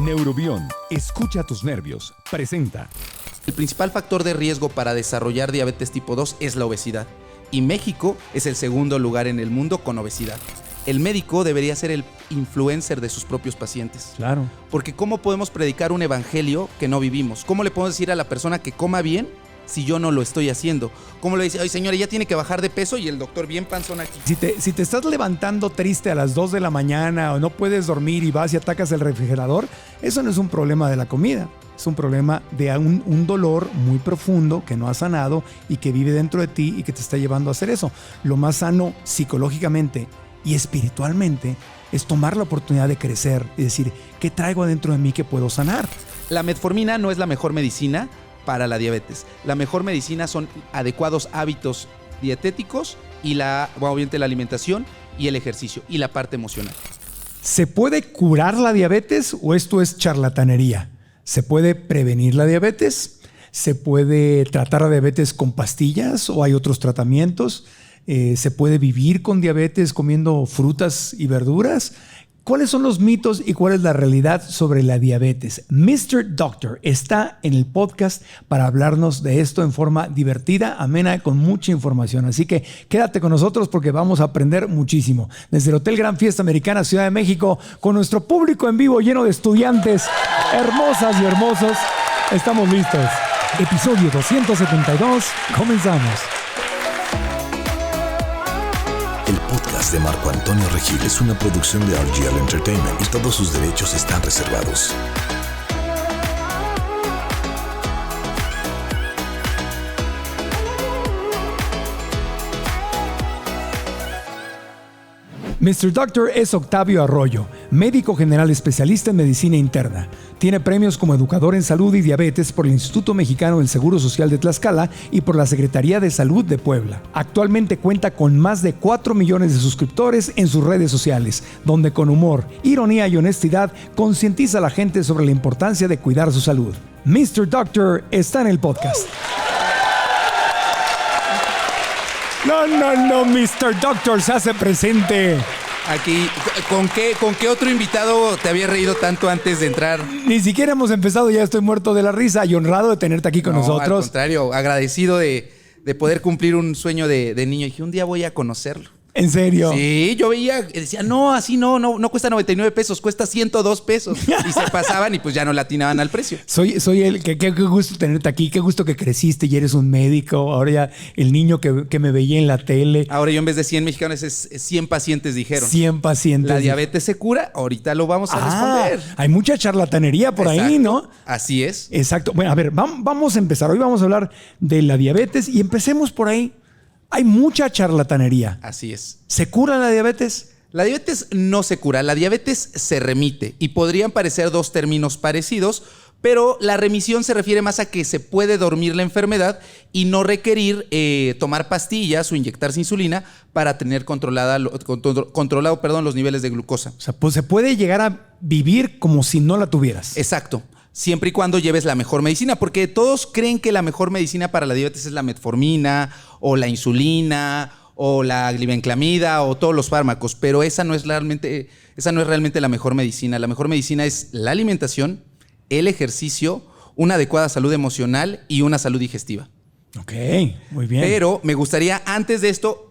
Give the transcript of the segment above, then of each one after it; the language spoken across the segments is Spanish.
Neurobión, escucha tus nervios, presenta. El principal factor de riesgo para desarrollar diabetes tipo 2 es la obesidad. Y México es el segundo lugar en el mundo con obesidad. El médico debería ser el influencer de sus propios pacientes. Claro. Porque ¿cómo podemos predicar un evangelio que no vivimos? ¿Cómo le podemos decir a la persona que coma bien si yo no lo estoy haciendo? ¿Cómo le dice, ay señora, ya tiene que bajar de peso y el doctor bien panzón aquí? Si te estás levantando triste a las 2 de la mañana o no puedes dormir y vas y atacas el refrigerador, eso no es un problema de la comida. Es un problema de un dolor muy profundo que no has sanado y que vive dentro de ti y que te está llevando a hacer eso. Lo más sano psicológicamente y espiritualmente es tomar la oportunidad de crecer y decir, ¿qué traigo adentro de mí que puedo sanar? La metformina no es la mejor medicina para la diabetes. La mejor medicina son adecuados hábitos dietéticos y obviamente la alimentación y el ejercicio y la parte emocional. ¿Se puede curar la diabetes o esto es charlatanería? ¿Se puede prevenir la diabetes? ¿Se puede tratar la diabetes con pastillas o hay otros tratamientos? ¿Se puede vivir con diabetes comiendo frutas y verduras? ¿Cuáles son los mitos y cuál es la realidad sobre la diabetes? Mr. Doctor está en el podcast para hablarnos de esto en forma divertida, amena, con mucha información. Así que quédate con nosotros porque vamos a aprender muchísimo. Desde el Hotel Gran Fiesta Americana, Ciudad de México, con nuestro público en vivo lleno de estudiantes hermosas y hermosos, estamos listos. Episodio 272, comenzamos. El podcast de Marco Antonio Regil es una producción de RGL Entertainment y todos sus derechos están reservados. Mr. Doctor es Octavio Arroyo, médico general especialista en medicina interna. Tiene premios como educador en salud y diabetes por el Instituto Mexicano del Seguro Social de Tlaxcala y por la Secretaría de Salud de Puebla. Actualmente cuenta con más de 4 millones de suscriptores en sus redes sociales, donde con humor, ironía y honestidad concientiza a la gente sobre la importancia de cuidar su salud. Mr. Doctor está en el podcast. No, Mr. Doctor se hace presente. Aquí, ¿con qué otro invitado te había reído tanto antes de entrar? Ni siquiera hemos empezado, ya estoy muerto de la risa y honrado de tenerte aquí con nosotros. Al contrario, agradecido de poder cumplir un sueño de niño. Dije, un día voy a conocerlo. ¿En serio? Sí, yo veía, decía, no, así no cuesta 99 pesos, cuesta 102 pesos. Y se pasaban y pues ya no le atinaban al precio. Soy el qué gusto tenerte aquí, qué gusto que creciste y eres un médico. Ahora ya el niño que me veía en la tele. Ahora yo en vez de 100 mexicanos es 100 pacientes dijeron. 100 pacientes. ¿La diabetes se cura? Ahorita lo vamos a responder. Hay mucha charlatanería por ahí, ¿no? Así es. Exacto. Bueno, a ver, vamos a empezar. Hoy vamos a hablar de la diabetes y empecemos por ahí. Hay mucha charlatanería. Así es. ¿Se cura la diabetes? La diabetes no se cura, la diabetes se remite y podrían parecer dos términos parecidos, pero la remisión se refiere más a que se puede dormir la enfermedad y no requerir tomar pastillas o inyectarse insulina para tener controlado los niveles de glucosa. O sea, pues se puede llegar a vivir como si no la tuvieras. Exacto. Siempre y cuando lleves la mejor medicina, porque todos creen que la mejor medicina para la diabetes es la metformina o la insulina o la glibenclamida o todos los fármacos, pero esa no es realmente la mejor medicina. La mejor medicina es la alimentación, el ejercicio, una adecuada salud emocional y una salud digestiva. Ok, muy bien. Pero me gustaría antes de esto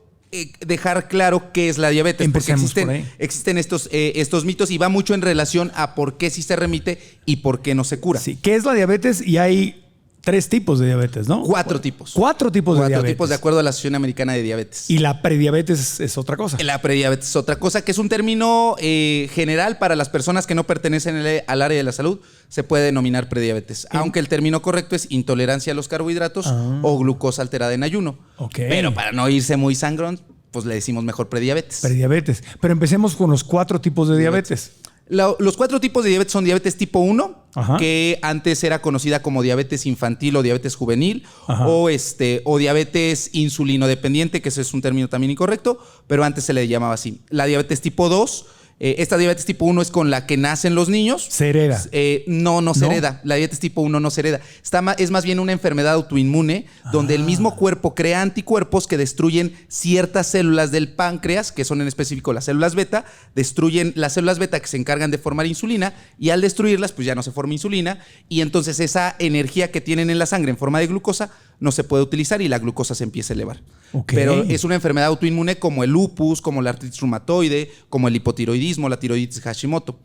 dejar claro qué es la diabetes. Empecemos porque existen estos mitos y va mucho en relación a por qué sí se remite y por qué no se cura. Sí, ¿qué es la diabetes? Y hay 3 tipos de diabetes, ¿no? 4 tipos. 4 tipos de diabetes. 4 tipos de acuerdo a la Asociación Americana de Diabetes. Y la prediabetes es otra cosa. La prediabetes es otra cosa, que es un término general para las personas que no pertenecen al área de la salud. Se puede denominar prediabetes, aunque el término correcto es intolerancia a los carbohidratos o glucosa alterada en ayuno. Okay. Pero para no irse muy sangrón, pues le decimos mejor prediabetes. Prediabetes. Pero empecemos con los 4 tipos de diabetes. Los 4 tipos de diabetes son diabetes tipo 1, Ajá. que antes era conocida como diabetes infantil o diabetes juvenil, o diabetes insulinodependiente, que ese es un término también incorrecto, pero antes se le llamaba así. La diabetes tipo 2 Esta diabetes tipo 1 es con la que nacen los niños. ¿Se hereda? No se hereda. La diabetes tipo 1 no se hereda. Es más bien una enfermedad autoinmune donde el mismo cuerpo crea anticuerpos que destruyen ciertas células del páncreas, que son en específico las células beta, destruyen las células beta que se encargan de formar insulina y al destruirlas pues ya no se forma insulina y entonces esa energía que tienen en la sangre en forma de glucosa no se puede utilizar y la glucosa se empieza a elevar. Okay. Pero es una enfermedad autoinmune como el lupus, como la artritis reumatoide, como el hipotiroidismo, la tiroiditis Hashimoto.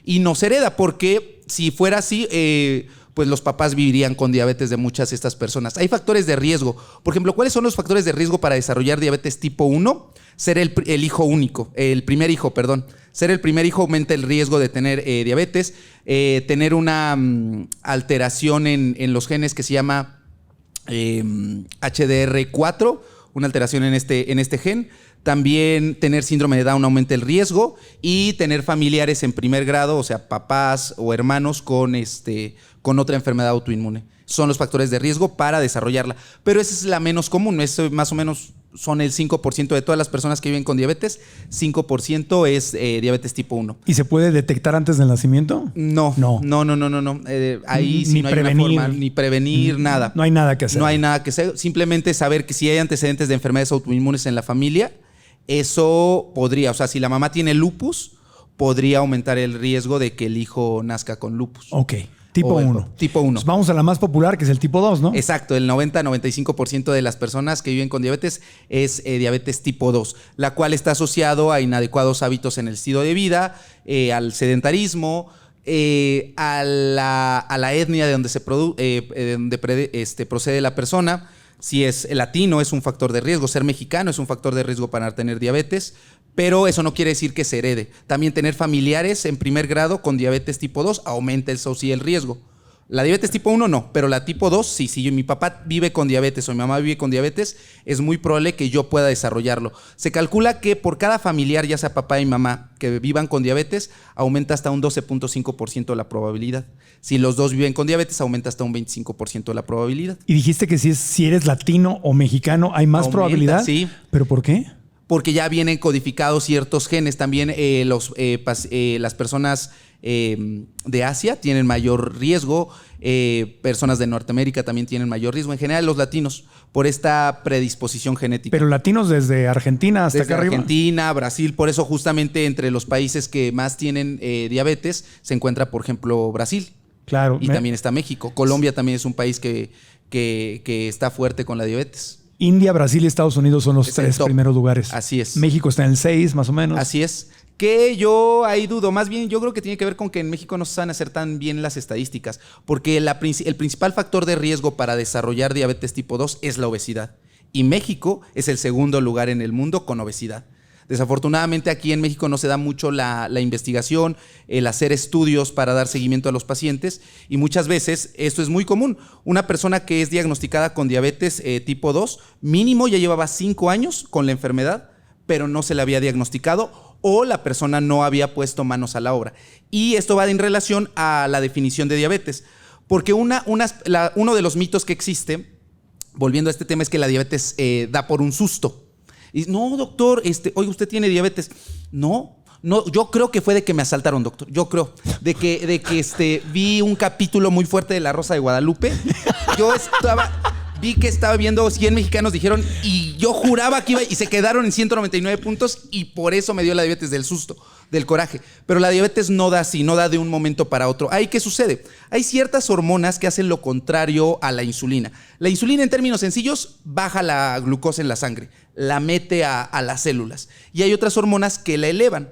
Y no se hereda porque si fuera así, pues los papás vivirían con diabetes de muchas de estas personas. Hay factores de riesgo. Por ejemplo, ¿cuáles son los factores de riesgo para desarrollar diabetes tipo 1? Ser el hijo único, el primer hijo, perdón. Ser el primer hijo aumenta el riesgo de tener diabetes. Tener una alteración en los genes que se llama HDR4, una alteración en este gen. También tener síndrome de Down aumenta el riesgo y tener familiares en primer grado, o sea, papás o hermanos con otra enfermedad autoinmune. Son los factores de riesgo para desarrollarla. Pero esa es la menos común. Eso más o menos son el 5% de todas las personas que viven con diabetes. 5% es diabetes tipo 1. ¿Y se puede detectar antes del nacimiento? No. Ahí sí no hay una forma, ni prevenir, nada. No hay nada que hacer. No hay nada que hacer. Simplemente saber que si hay antecedentes de enfermedades autoinmunes en la familia, eso podría, o sea, si la mamá tiene lupus, podría aumentar el riesgo de que el hijo nazca con lupus. Ok. Tipo 1. Tipo 1. Pues vamos a la más popular, que es el tipo 2, ¿no? Exacto, el 90-95% de las personas que viven con diabetes es diabetes tipo 2, la cual está asociado a inadecuados hábitos en el estilo de vida, al sedentarismo, a la etnia de donde procede la persona. Si es latino es un factor de riesgo, ser mexicano es un factor de riesgo para tener diabetes, pero eso no quiere decir que se herede. También tener familiares en primer grado con diabetes tipo 2 aumenta el riesgo. La diabetes tipo 1 no, pero la tipo 2 sí. Si mi papá vive con diabetes o mi mamá vive con diabetes, es muy probable que yo pueda desarrollarlo. Se calcula que por cada familiar, ya sea papá y mamá, que vivan con diabetes, aumenta hasta un 12.5% la probabilidad. Si los dos viven con diabetes, aumenta hasta un 25% la probabilidad. Y dijiste que si eres latino o mexicano, hay más probabilidad. Sí. ¿Pero por qué? Porque ya vienen codificados ciertos genes. También las personas de Asia tienen mayor riesgo, personas de Norteamérica también tienen mayor riesgo, en general los latinos, por esta predisposición genética. Pero latinos desde Argentina hasta desde acá arriba. Argentina, Brasil, por eso justamente entre los países que más tienen diabetes se encuentra, por ejemplo, Brasil. Claro. Y también está México. Colombia también es un país que está fuerte con la diabetes. India, Brasil y Estados Unidos son los 3 primeros lugares. Así es. México está en el 6, más o menos. Así es. Que yo ahí dudo. Más bien, yo creo que tiene que ver con que en México no se saben hacer tan bien las estadísticas. Porque el principal factor de riesgo para desarrollar diabetes tipo 2 es la obesidad. Y México es el segundo lugar en el mundo con obesidad. Desafortunadamente aquí en México no se da mucho la investigación, el hacer estudios para dar seguimiento a los pacientes y muchas veces esto es muy común. Una persona que es diagnosticada con diabetes tipo 2 mínimo ya llevaba 5 años con la enfermedad, pero no se le había diagnosticado o la persona no había puesto manos a la obra. Y esto va en relación a la definición de diabetes, porque uno de los mitos que existe, volviendo a este tema, es que la diabetes da por un susto. Y no, doctor, oye, usted tiene diabetes. No, yo creo que fue de que me asaltaron, doctor. Yo creo. De que vi un capítulo muy fuerte de La Rosa de Guadalupe. Vi que estaba viendo 100 mexicanos, dijeron, y yo juraba que iba, y se quedaron en 199 puntos, y por eso me dio la diabetes del susto, del coraje. Pero la diabetes no da así, no da de un momento para otro. ¿Ahí qué sucede? Hay ciertas hormonas que hacen lo contrario a la insulina. La insulina, en términos sencillos, baja la glucosa en la sangre, la mete a las células. Y hay otras hormonas que la elevan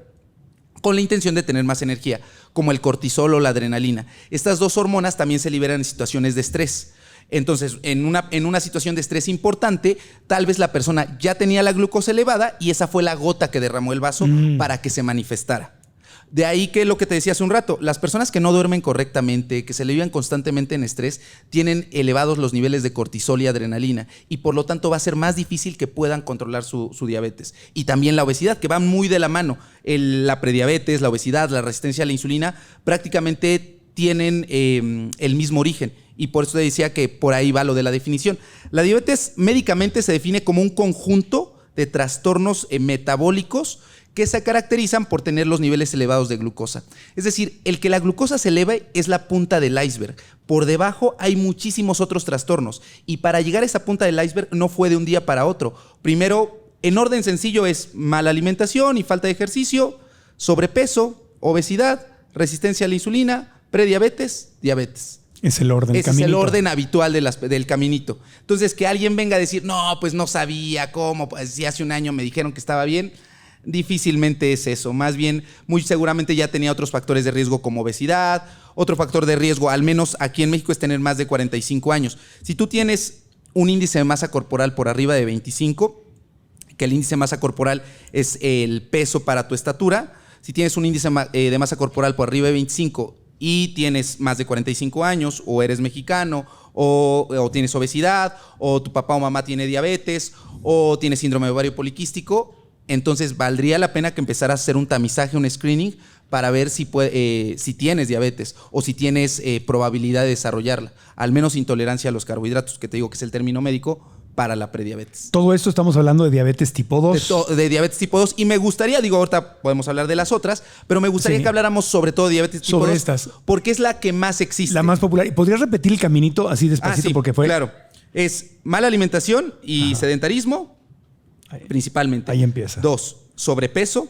con la intención de tener más energía, como el cortisol o la adrenalina. Estas dos hormonas también se liberan en situaciones de estrés. Entonces, en una situación de estrés importante, tal vez la persona ya tenía la glucosa elevada y esa fue la gota que derramó el vaso para que se manifestara. De ahí que lo que te decía hace un rato, las personas que no duermen correctamente, que se le vivan constantemente en estrés, tienen elevados los niveles de cortisol y adrenalina y por lo tanto va a ser más difícil que puedan controlar su diabetes. Y también la obesidad, que van muy de la mano. La prediabetes, la obesidad, la resistencia a la insulina prácticamente tienen el mismo origen. Y por eso te decía que por ahí va lo de la definición. La diabetes médicamente se define como un conjunto de trastornos metabólicos que se caracterizan por tener los niveles elevados de glucosa. Es decir, el que la glucosa se eleve es la punta del iceberg. Por debajo hay muchísimos otros trastornos. Y para llegar a esa punta del iceberg no fue de un día para otro. Primero, en orden sencillo, es mala alimentación y falta de ejercicio, sobrepeso, obesidad, resistencia a la insulina, prediabetes, diabetes. Es el orden. Ese es el orden habitual del caminito. Entonces, que alguien venga a decir, no, pues no sabía cómo, pues si hace un año me dijeron que estaba bien, difícilmente es eso. Más bien, muy seguramente ya tenía otros factores de riesgo como obesidad. Otro factor de riesgo, al menos aquí en México, es tener más de 45 años. Si tú tienes un índice de masa corporal por arriba de 25, que el índice de masa corporal es el peso para tu estatura, si tienes un índice de masa corporal por arriba de 25 y tienes más de 45 años, o eres mexicano, o tienes obesidad, o tu papá o mamá tiene diabetes, o tienes síndrome de ovario poliquístico, entonces valdría la pena que empezaras a hacer un tamizaje, un screening, para ver si tienes diabetes o si tienes probabilidad de desarrollarla. Al menos intolerancia a los carbohidratos, que te digo que es el término médico para la prediabetes. Todo esto estamos hablando de diabetes tipo 2. De diabetes tipo 2. Y me gustaría, ahorita podemos hablar de las otras, pero me gustaría que habláramos sobre todo de diabetes tipo 2. Sobre estas. Porque es la que más existe. La más popular. ¿Y podrías repetir el caminito así despacito? Sí, porque fue... Claro. Es mala alimentación y sedentarismo, principalmente. Ahí empieza. 2, sobrepeso,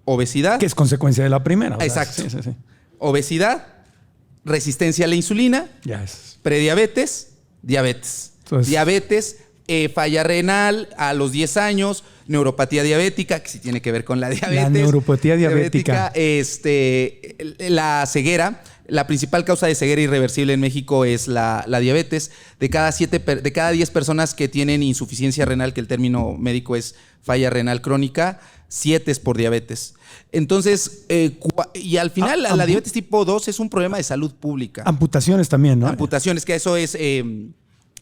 obesidad. Que es consecuencia de la primera. Exacto. Sí. Obesidad, resistencia a la insulina, prediabetes, diabetes. Entonces, diabetes, falla renal a los 10 años, neuropatía diabética, que sí tiene que ver con la diabetes. La neuropatía diabética. La ceguera. La principal causa de ceguera irreversible en México es la diabetes. De cada 10 personas que tienen insuficiencia renal, que el término médico es falla renal crónica, 7 es por diabetes. Entonces, y al final la diabetes tipo 2 es un problema de salud pública. Amputaciones también, ¿no? Amputaciones, que eso es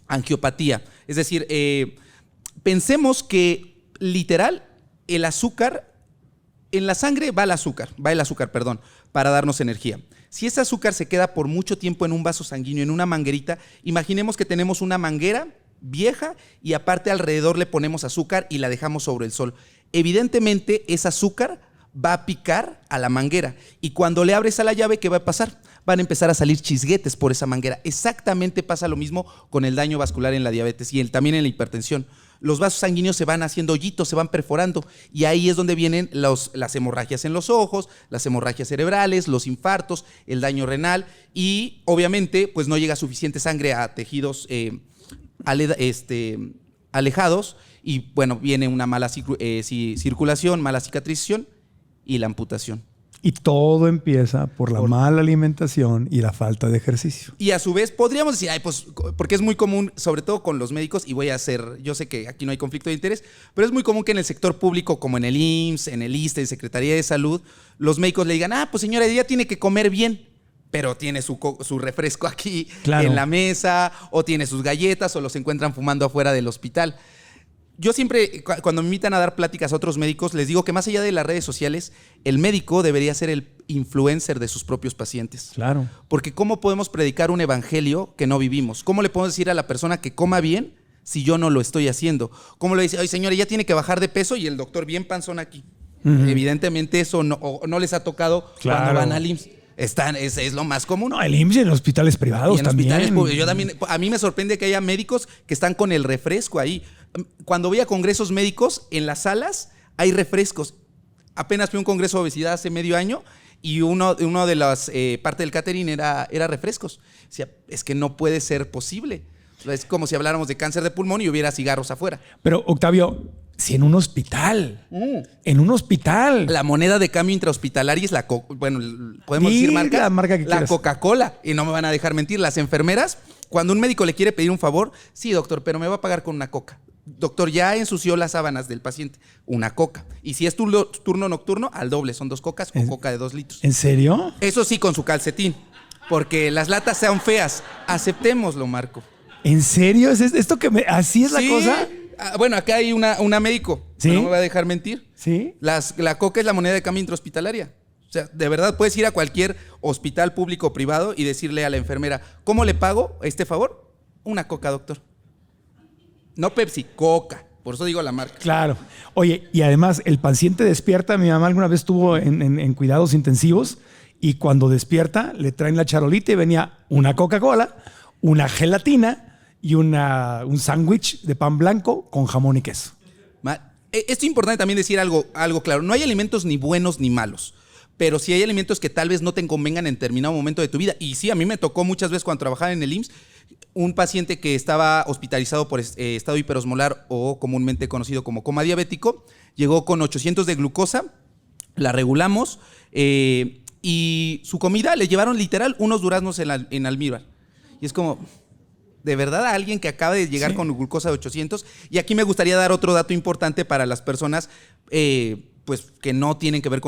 angiopatía. Es decir, pensemos que literal el azúcar, en la sangre va el azúcar, para darnos energía. Si ese azúcar se queda por mucho tiempo en un vaso sanguíneo, en una manguerita, imaginemos que tenemos una manguera vieja y aparte alrededor le ponemos azúcar y la dejamos sobre el sol. Evidentemente, ese azúcar va a picar a la manguera y cuando le abres a la llave, ¿qué va a pasar? Van a empezar a salir chisguetes por esa manguera. Exactamente pasa lo mismo con el daño vascular en la diabetes y también en la hipertensión. Los vasos sanguíneos se van haciendo hoyitos, se van perforando y ahí es donde vienen las hemorragias en los ojos, las hemorragias cerebrales, los infartos, el daño renal y obviamente pues no llega suficiente sangre a tejidos alejados y bueno, viene una mala circulación, mala cicatrización y la amputación. Y todo empieza por la mala alimentación y la falta de ejercicio. Y a su vez podríamos decir, pues, porque es muy común, sobre todo con los médicos, y yo sé que aquí no hay conflicto de interés, pero es muy común que en el sector público, como en el IMSS, en el ISSSTE, en Secretaría de Salud, los médicos le digan, pues señora, ella tiene que comer bien, pero tiene su refresco aquí en la mesa, o tiene sus galletas, o los encuentran fumando afuera del hospital. Yo siempre, cuando me invitan a dar pláticas a otros médicos, les digo que más allá de las redes sociales, el médico debería ser el influencer de sus propios pacientes. Claro. Porque ¿cómo podemos predicar un evangelio que no vivimos? ¿Cómo le podemos decir a la persona que coma bien si yo no lo estoy haciendo? ¿Cómo le dice, oye señora, ya tiene que bajar de peso y el doctor bien panzón aquí? Evidentemente eso no les ha tocado cuando van al IMSS. Es lo más común. No, el IMSS y en hospitales privados y en también. Yo también. A mí me sorprende que haya médicos que están con el refresco ahí. Cuando voy a congresos médicos, en las salas hay refrescos. Apenas fui a un congreso de obesidad hace medio año y uno de las parte del catering era refrescos. O sea, es que no puede ser posible. Es como si habláramos de cáncer de pulmón y hubiera cigarros afuera. Pero, Octavio, si en un hospital. En un hospital. La moneda de cambio intrahospitalaria es podemos decir marca. La marca que la Coca-Cola. Y no me van a dejar mentir. Las enfermeras, cuando un médico le quiere pedir un favor, sí, doctor, pero me va a pagar con una Coca. Doctor, ya ensució las sábanas del paciente. Una Coca. Y si es turno nocturno, al doble. Son 2 cocas o Coca de 2 litros. ¿En serio? Eso sí, con su calcetín. Porque las latas sean feas. Aceptémoslo, Marco. ¿En serio? ¿Es esto que así es la cosa? Bueno, acá hay una médico. ¿Sí? No me va a dejar mentir. ¿Sí? La Coca es la moneda de cambio intrahospitalaria. O sea, de verdad puedes ir a cualquier hospital público o privado y decirle a la enfermera, ¿cómo le pago este favor? Una Coca, doctor. No Pepsi, Coca. Por eso digo la marca. Claro. Oye, y además el paciente despierta. Mi mamá alguna vez estuvo en cuidados intensivos y cuando despierta le traen la charolita y venía una Coca-Cola, una gelatina y un sándwich de pan blanco con jamón y queso. Esto es importante también decir algo claro. No hay alimentos ni buenos ni malos. Pero sí hay alimentos que tal vez no te convengan en determinado momento de tu vida. Y sí, a mí me tocó muchas veces cuando trabajaba en el IMSS, un paciente que estaba hospitalizado por estado hiperosmolar o comúnmente conocido como coma diabético, llegó con 800 de glucosa, la regulamos y su comida le llevaron literal unos duraznos en almíbar. Y es como, de verdad, a alguien que acaba de llegar con glucosa de 800. Y aquí me gustaría dar otro dato importante para las personas pues que no tienen que ver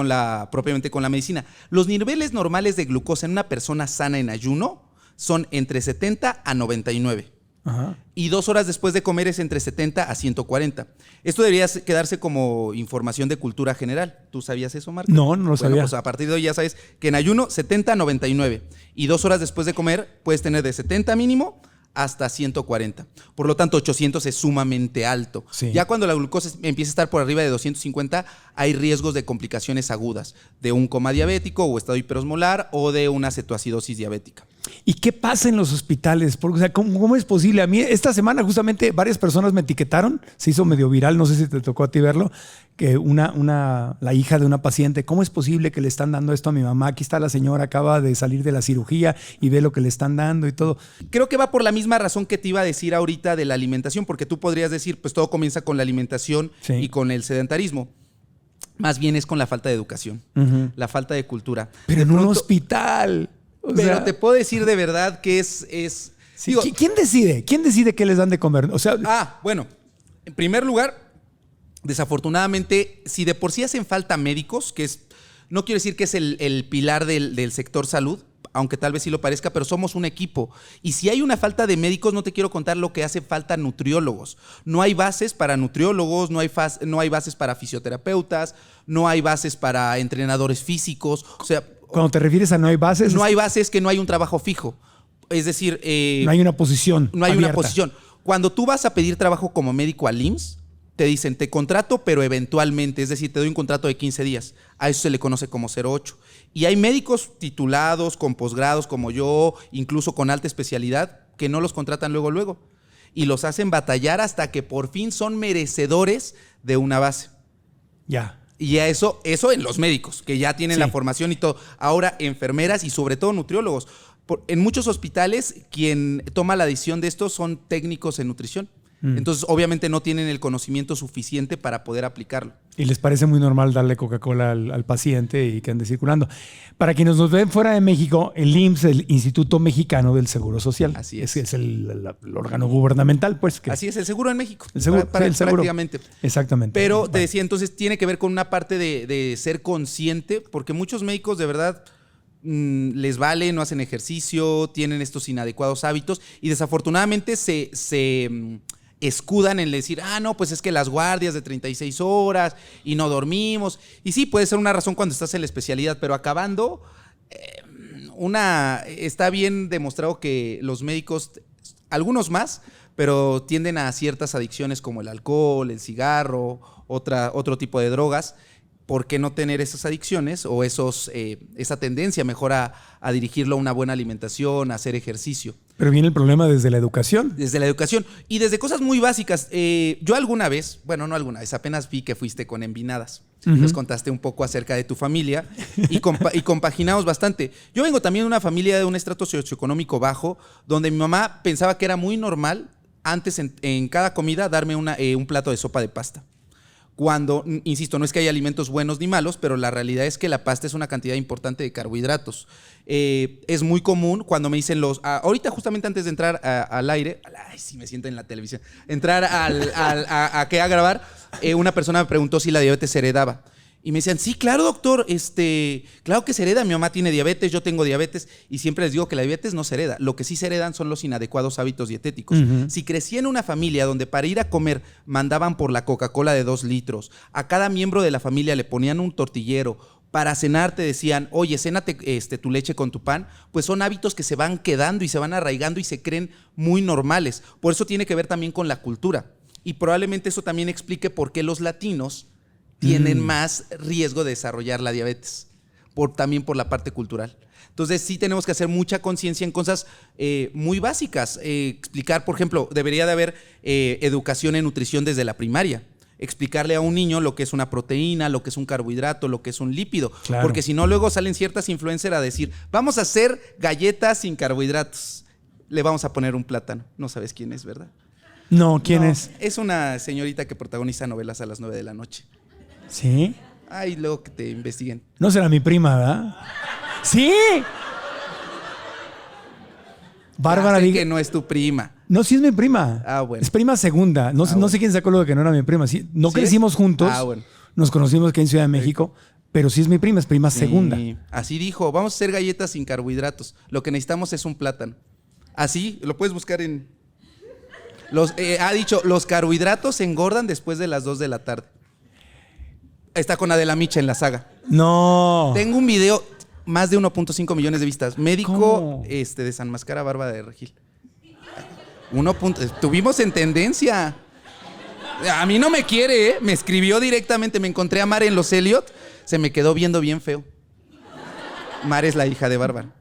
propiamente con la medicina. Los niveles normales de glucosa en una persona sana en ayuno son entre 70 a 99. Ajá. Y 2 horas después de comer es entre 70 a 140. Esto debería quedarse como información de cultura general. ¿Tú sabías eso, Marco? No lo sabía. Pues a partir de hoy ya sabes que en ayuno 70 a 99. Y 2 horas después de comer puedes tener de 70 mínimo hasta 140. Por lo tanto, 800 es sumamente alto. Sí. Ya cuando la glucosa empieza a estar por arriba de 250, hay riesgos de complicaciones agudas de un coma diabético o estado hiperosmolar o de una cetoacidosis diabética. ¿Y qué pasa en los hospitales? Porque, o sea, ¿cómo es posible? A mí esta semana justamente varias personas me etiquetaron, se hizo medio viral, no sé si te tocó a ti verlo, que la hija de una paciente, ¿cómo es posible que le están dando esto a mi mamá? Aquí está la señora, acaba de salir de la cirugía y ve lo que le están dando y todo. Creo que va por la misma razón que te iba a decir ahorita de la alimentación, porque tú podrías decir, pues todo comienza con la alimentación y con el sedentarismo. Más bien es con la falta de educación, la falta de cultura. Pero en un hospital. Pero te puedo decir de verdad que es sí, digo, ¿quién decide? ¿Quién decide qué les dan de comer? O sea, bueno, en primer lugar, desafortunadamente, si de por sí hacen falta médicos, no quiero decir que es el pilar del sector salud, aunque tal vez sí lo parezca, pero somos un equipo. Y si hay una falta de médicos, no te quiero contar lo que hace falta nutriólogos. No hay bases para nutriólogos, no hay bases para fisioterapeutas, no hay bases para entrenadores físicos. O sea, cuando te refieres a no hay bases... No hay bases, que no hay un trabajo fijo. Es decir... no hay una posición No hay abierta. una posición. Cuando tú vas a pedir trabajo como médico al IMSS, te dicen, te contrato, pero eventualmente. Es decir, te doy un contrato de 15 días. A eso se le conoce como 08. Y hay médicos titulados, con posgrados como yo, incluso con alta especialidad, que no los contratan luego. Y los hacen batallar hasta que por fin son merecedores de una base. Ya. Y eso en los médicos, que ya tienen la formación y todo. Ahora, enfermeras y sobre todo nutriólogos. En muchos hospitales, quien toma la decisión de esto son técnicos en nutrición. Entonces, obviamente no tienen el conocimiento suficiente para poder aplicarlo. Y les parece muy normal darle Coca-Cola al paciente y que ande circulando. Para quienes nos ven fuera de México, el IMSS, el Instituto Mexicano del Seguro Social. Así es. Es el órgano gubernamental, pues. Así es, el seguro en México. El seguro, el seguro. Prácticamente. Exactamente. Pero te decía, entonces tiene que ver con una parte de ser consciente, porque muchos médicos de verdad les vale, no hacen ejercicio, tienen estos inadecuados hábitos y desafortunadamente se escudan en decir, no, pues es que las guardias de 36 horas y no dormimos. Y sí, puede ser una razón cuando estás en la especialidad, pero acabando, está bien demostrado que los médicos, algunos más, pero tienden a ciertas adicciones como el alcohol, el cigarro, otro tipo de drogas. ¿Por qué no tener esas adicciones o esa tendencia mejor a dirigirlo a una buena alimentación, a hacer ejercicio? Pero viene el problema desde la educación. Desde la educación y desde cosas muy básicas. Yo alguna vez, bueno, no alguna vez, apenas vi que fuiste con Envinadas. Nos contaste un poco acerca de tu familia y compaginamos bastante. Yo vengo también de una familia de un estrato socioeconómico bajo, donde mi mamá pensaba que era muy normal antes en cada comida darme un plato de sopa de pasta. Cuando, insisto, no es que haya alimentos buenos ni malos, pero la realidad es que la pasta es una cantidad importante de carbohidratos. Es muy común cuando me dicen ahorita justamente antes de entrar al aire, sí me siento en la televisión, entrar a grabar, una persona me preguntó si la diabetes se heredaba. Y me decían, sí, claro, doctor, claro que se hereda, mi mamá tiene diabetes, yo tengo diabetes, y siempre les digo que la diabetes no se hereda. Lo que sí se heredan son los inadecuados hábitos dietéticos. Si crecí en una familia donde para ir a comer mandaban por la Coca-Cola de 2 litros, a cada miembro de la familia le ponían un tortillero, para cenar te decían, oye, cénate tu leche con tu pan, pues son hábitos que se van quedando y se van arraigando y se creen muy normales. Por eso tiene que ver también con la cultura. Y probablemente eso también explique por qué los latinos tienen más riesgo de desarrollar la diabetes, también por la parte cultural. Entonces sí tenemos que hacer mucha conciencia en cosas muy básicas. Explicar, por ejemplo, debería de haber educación en nutrición desde la primaria. Explicarle a un niño lo que es una proteína, lo que es un carbohidrato, lo que es un lípido. Claro. Porque si no, luego salen ciertas influencers a decir, vamos a hacer galletas sin carbohidratos. Le vamos a poner un plátano. No sabes quién es, ¿verdad? No, ¿quién No, es? Es una señorita que protagoniza novelas a las 9 de la noche. ¿Sí? Ay, luego que te investiguen. No será mi prima, ¿verdad? ¡Sí! Bárbara Ya sé diga. que no es tu prima. No, sí es mi prima. Ah, bueno. Es prima segunda. No, no sé quién sacó lo de que no era mi prima. Sí, no ¿Sí? crecimos juntos. Ah, bueno. Nos conocimos aquí en Ciudad de México. Pero sí es mi prima, es prima segunda. Sí, así dijo, vamos a hacer galletas sin carbohidratos. Lo que necesitamos es un plátano. Así, lo puedes buscar en... ha dicho, los carbohidratos se engordan después de las 2 de la tarde. Está con Adela Micha en la saga. No. Tengo un video, más de 1.5 millones de vistas. Médico ¿Cómo? desenmascara Bárbara de Regil. Estuvimos en tendencia. A mí no me quiere, ¿eh? Me escribió directamente. Me encontré a Mare en los Elliot. Se me quedó viendo bien feo. Mare es la hija de Bárbara.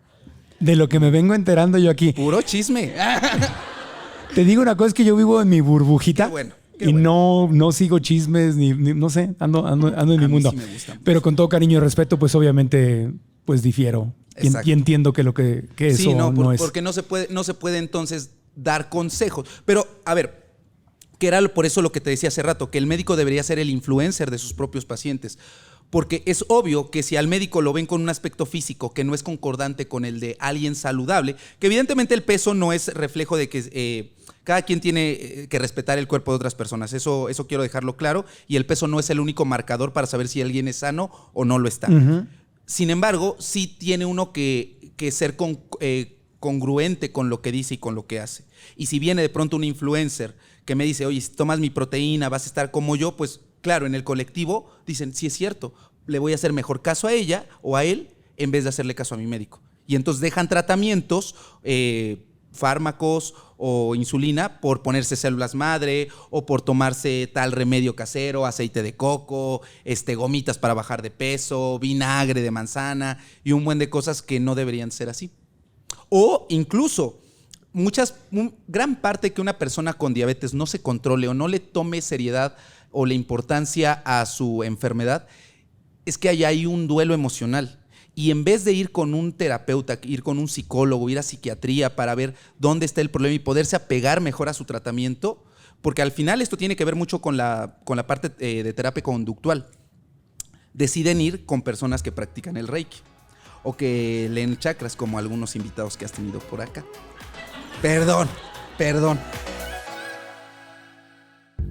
De lo que me vengo enterando yo aquí. Puro chisme. Te digo una cosa, es que yo vivo en mi burbujita. Qué bueno. Y no sigo chismes, ni no sé, ando en mi mí mundo. sí me gustan. Pero con todo cariño y respeto, pues obviamente, pues difiero. Exacto. Y entiendo que lo que eso Sí, no es. porque no se puede entonces dar consejos. Pero, a ver, que era por eso lo que te decía hace rato, que el médico debería ser el influencer de sus propios pacientes. Porque es obvio que si al médico lo ven con un aspecto físico que no es concordante con el de alguien saludable, que evidentemente el peso no es reflejo de que cada quien tiene que respetar el cuerpo de otras personas. Eso quiero dejarlo claro. Y el peso no es el único marcador para saber si alguien es sano o no lo está. Ujú. Sin embargo, sí tiene uno que ser congruente con lo que dice y con lo que hace. Y si viene de pronto un influencer que me dice, oye, si tomas mi proteína vas a estar como yo, pues claro, en el colectivo dicen, sí es cierto, le voy a hacer mejor caso a ella o a él en vez de hacerle caso a mi médico. Y entonces dejan tratamientos, fármacos o insulina por ponerse células madre o por tomarse tal remedio casero, aceite de coco, gomitas para bajar de peso, vinagre de manzana y un buen de cosas que no deberían ser así. O incluso gran parte que una persona con diabetes no se controle o no le tome seriedad o la importancia a su enfermedad es que hay un duelo emocional. Y en vez de ir con un terapeuta, ir con un psicólogo, ir a psiquiatría para ver dónde está el problema y poderse apegar mejor a su tratamiento, porque al final esto tiene que ver mucho con la parte de terapia conductual, deciden ir con personas que practican el Reiki o que leen chakras, como algunos invitados que has tenido por acá. Perdón.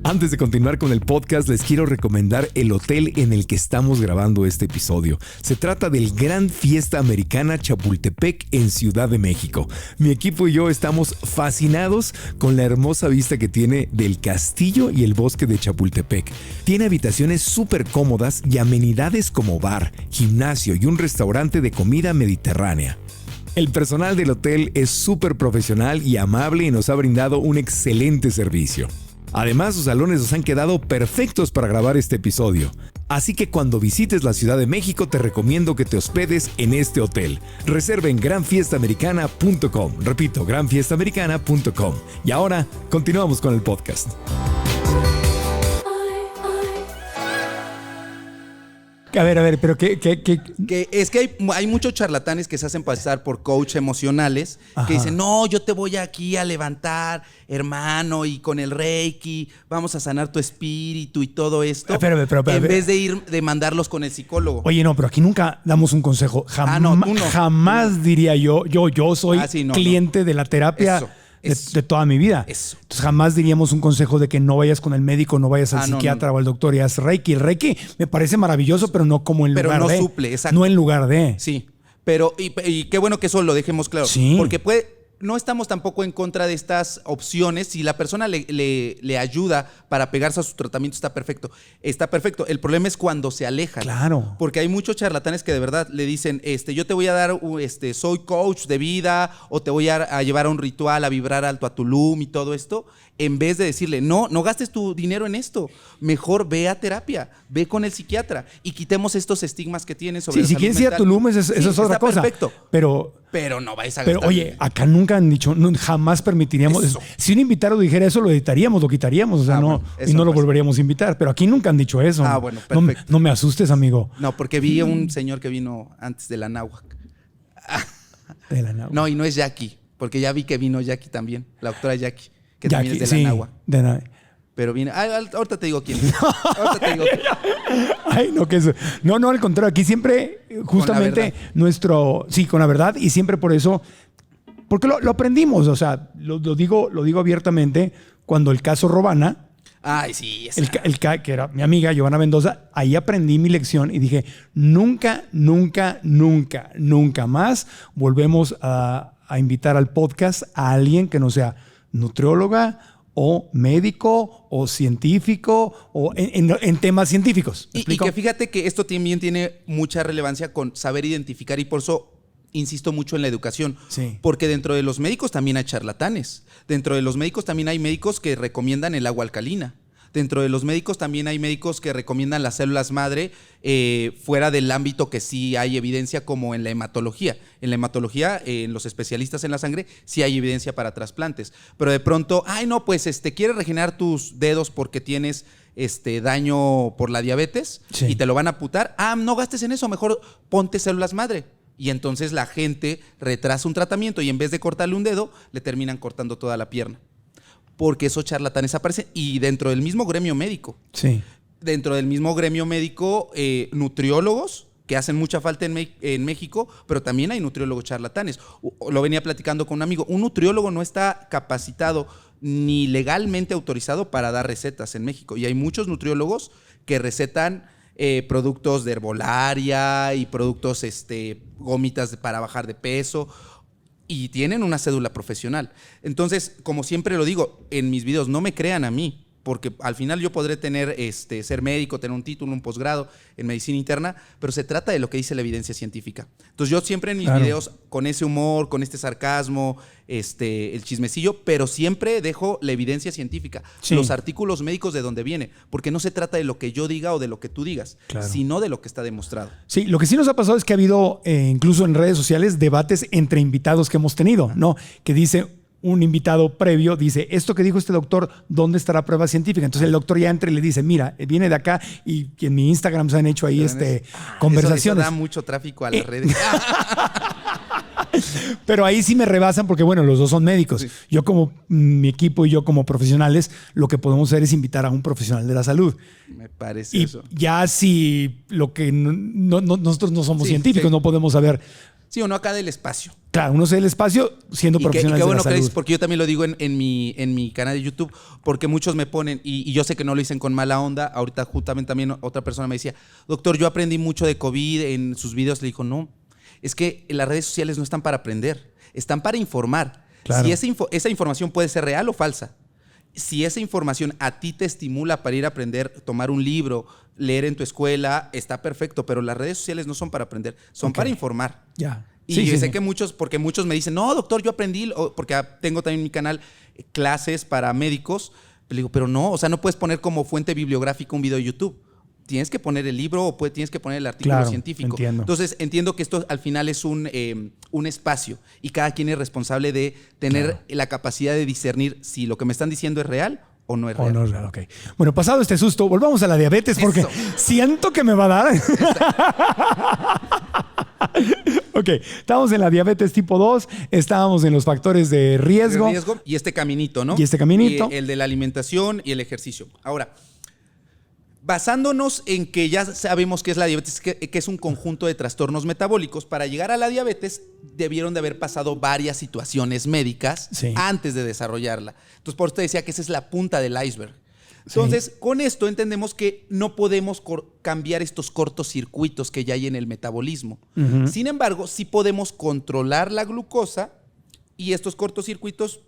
Antes de continuar con el podcast, les quiero recomendar el hotel en el que estamos grabando este episodio. Se trata del Gran Fiesta Americana Chapultepec en Ciudad de México. Mi equipo y yo estamos fascinados con la hermosa vista que tiene del castillo y el bosque de Chapultepec. Tiene habitaciones súper cómodas y amenidades como bar, gimnasio y un restaurante de comida mediterránea. El personal del hotel es súper profesional y amable y nos ha brindado un excelente servicio. Además, sus salones nos han quedado perfectos para grabar este episodio. Así que cuando visites la Ciudad de México te recomiendo que te hospedes en este hotel. Reserva en granfiestamericana.com. Repito, granfiestamericana.com. Y ahora, continuamos con el podcast. A ver, pero ¿qué? Que es que hay muchos charlatanes que se hacen pasar por coach emocionales. Ajá. Que dicen, no, yo te voy aquí a levantar, hermano, y con el Reiki vamos a sanar tu espíritu y todo esto. Pero, en vez de mandarlos con el psicólogo. Oye, no, pero aquí nunca damos un consejo. Jamás diría yo soy cliente de la terapia de toda mi vida. Eso. Entonces jamás diríamos un consejo de que no vayas con el médico, no vayas al psiquiatra o al doctor y haz Reiki. El Reiki me parece maravilloso, pero no como en lugar de. Pero no suple, exacto. No en lugar de. Sí, pero y qué bueno que eso lo dejemos claro. Sí. Porque no estamos tampoco en contra de estas opciones. Si la persona le ayuda para pegarse a su tratamiento, está perfecto. Está perfecto. El problema es cuando se alejan. Claro. Porque hay muchos charlatanes que de verdad le dicen, yo te voy a dar, soy coach de vida, o te voy a llevar a un ritual, a vibrar alto a Tulum y todo esto, en vez de decirle, no gastes tu dinero en esto. Mejor ve a terapia, ve con el psiquiatra y quitemos estos estigmas que tienes sobre la si salud quieres ir a mental. Tulum, eso es otra cosa. Perfecto. Pero no vais a gastar. Pero oye, acá nunca han dicho, jamás permitiríamos eso. Si un invitado dijera eso, lo editaríamos, lo quitaríamos, o sea, no lo volveríamos a invitar. Pero aquí nunca han dicho eso. Bueno, perfecto. No me asustes, amigo. No, porque vi a un señor que vino antes de la náhuac. De la náhuac. No, y no es Jackie, porque ya vi que vino Jackie también, la doctora Jackie, que también es de la náhuac. Pero viene. Ahorita te digo quién. Ahorita te digo quién. Ay, no, que eso. No, al contrario. Aquí siempre, justamente, con la verdad, y siempre por eso, porque lo aprendimos. O sea, lo digo abiertamente. Cuando el caso Robana. Ay, sí. Que era mi amiga Giovanna Mendoza, ahí aprendí mi lección y dije: nunca más volvemos a invitar al podcast a alguien que no sea nutrióloga, o médico, o científico, o en temas científicos. Y que fíjate que esto también tiene mucha relevancia con saber identificar, y por eso insisto mucho en la educación. Sí. Porque dentro de los médicos también hay charlatanes. Dentro de los médicos también hay médicos que recomiendan el agua alcalina. Dentro de los médicos también hay médicos que recomiendan las células madre fuera del ámbito que sí hay evidencia, como en la hematología. En la hematología, en los especialistas en la sangre, sí hay evidencia para trasplantes. Pero de pronto, quieres regenerar tus dedos porque tienes daño por la diabetes, sí, y te lo van a amputar. No gastes en eso, mejor ponte células madre. Y entonces la gente retrasa un tratamiento y en vez de cortarle un dedo, le terminan cortando toda la pierna. Porque esos charlatanes aparecen, y dentro del mismo gremio médico. Sí. Dentro del mismo gremio médico, nutriólogos, que hacen mucha falta en México, pero también hay nutriólogos charlatanes. Lo venía platicando con un amigo. Un nutriólogo no está capacitado ni legalmente autorizado para dar recetas en México. Y hay muchos nutriólogos que recetan productos de herbolaria y productos, gomitas para bajar de peso, y tienen una cédula profesional. Entonces, como siempre lo digo en mis videos, no me crean a mí, porque al final yo podré tener, ser médico, tener un título, un posgrado en medicina interna, pero se trata de lo que dice la evidencia científica. Entonces yo siempre en mis videos, con ese humor, con este sarcasmo, el chismecillo, pero siempre dejo la evidencia científica, sí, los artículos médicos de dónde viene, porque no se trata de lo que yo diga o de lo que tú digas, sino de lo que está demostrado. Sí, lo que sí nos ha pasado es que ha habido, incluso en redes sociales, debates entre invitados que hemos tenido, ¿no? Que dice un invitado previo, dice, esto que dijo este doctor, ¿dónde estará la prueba científica? Entonces el doctor ya entra y le dice, mira, viene de acá, y en mi Instagram se han hecho ahí conversaciones. Eso da mucho tráfico a las redes. Pero ahí sí me rebasan porque, bueno, los dos son médicos. Sí. Yo como mi equipo y yo como profesionales, lo que podemos hacer es invitar a un profesional de la salud. Me parece y eso. Ya si lo que nosotros no somos científicos, no podemos saber. Sí, uno acá del espacio. Claro, uno se del espacio siendo profesional de la salud. Crees, porque yo también lo digo en mi canal de YouTube, porque muchos me ponen, y yo sé que no lo dicen con mala onda. Ahorita justamente también otra persona me decía, doctor, yo aprendí mucho de COVID en sus videos. Le digo, no, es que las redes sociales no están para aprender, están para informar. Claro. Si esa información puede ser real o falsa. Si esa información a ti te estimula para ir a aprender, tomar un libro, leer en tu escuela, está perfecto, pero las redes sociales no son para aprender, son para informar. Ya. Y sé que porque muchos me dicen, no, doctor, yo aprendí, porque tengo también en mi canal clases para médicos. Le digo, pero no, o sea, no puedes poner como fuente bibliográfica un video de YouTube. Tienes que poner el libro o tienes que poner el artículo científico. Entiendo. Entonces, entiendo que esto al final es un espacio, y cada quien es responsable de tener la capacidad de discernir si lo que me están diciendo es real o no es real. No es real, ok. Bueno, pasado este susto, volvamos a la diabetes porque siento que me va a dar. Ok, estamos en la diabetes tipo 2, estábamos en los factores de riesgo. Y este caminito, ¿no? Y este caminito. Y el de la alimentación y el ejercicio. Ahora, basándonos en que ya sabemos qué es la diabetes, que es un conjunto de trastornos metabólicos, para llegar a la diabetes debieron de haber pasado varias situaciones médicas antes de desarrollarla. Entonces, por eso te decía que esa es la punta del iceberg. Entonces, con esto entendemos que no podemos cambiar estos cortocircuitos que ya hay en el metabolismo. Sin embargo, sí podemos controlar la glucosa y estos cortocircuitos,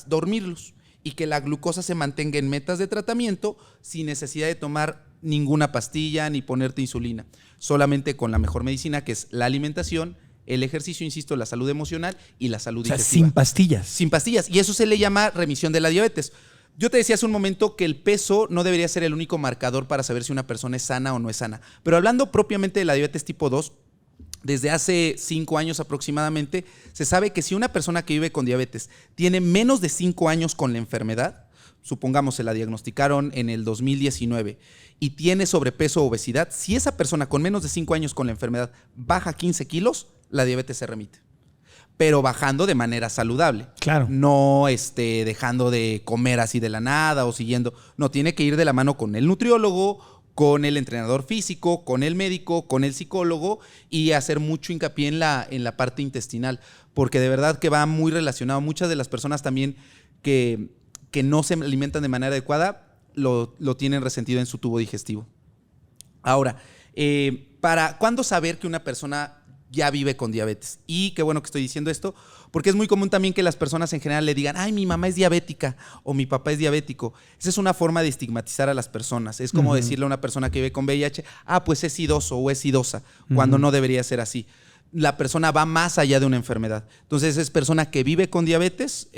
dormirlos y que la glucosa se mantenga en metas de tratamiento sin necesidad de tomar ninguna pastilla ni ponerte insulina, solamente con la mejor medicina, que es la alimentación, el ejercicio, insisto, la salud emocional y la salud digestiva. Sin pastillas. Sin pastillas. Y eso se le llama remisión de la diabetes. Yo te decía hace un momento que el peso no debería ser el único marcador para saber si una persona es sana o no es sana. Pero hablando propiamente de la diabetes tipo 2, desde hace 5 años aproximadamente, se sabe que si una persona que vive con diabetes tiene menos de 5 años con la enfermedad, supongamos se la diagnosticaron en el 2019 y tiene sobrepeso o obesidad, si esa persona con menos de 5 años con la enfermedad baja 15 kilos, la diabetes se remite. Pero bajando de manera saludable. Claro. No dejando de comer así de la nada o siguiendo. No, tiene que ir de la mano con el nutriólogo, con el entrenador físico, con el médico, con el psicólogo y hacer mucho hincapié en la parte intestinal, porque de verdad que va muy relacionado. Muchas de las personas también que no se alimentan de manera adecuada lo tienen resentido en su tubo digestivo. Ahora, ¿cuándo saber que una persona ya vive con diabetes? Y qué bueno que estoy diciendo esto, porque es muy común también que las personas en general le digan, ay, mi mamá es diabética o mi papá es diabético. Esa es una forma de estigmatizar a las personas. Es como decirle a una persona que vive con VIH, pues es idoso o es idosa, cuando no debería ser así. La persona va más allá de una enfermedad. Entonces es persona que vive con diabetes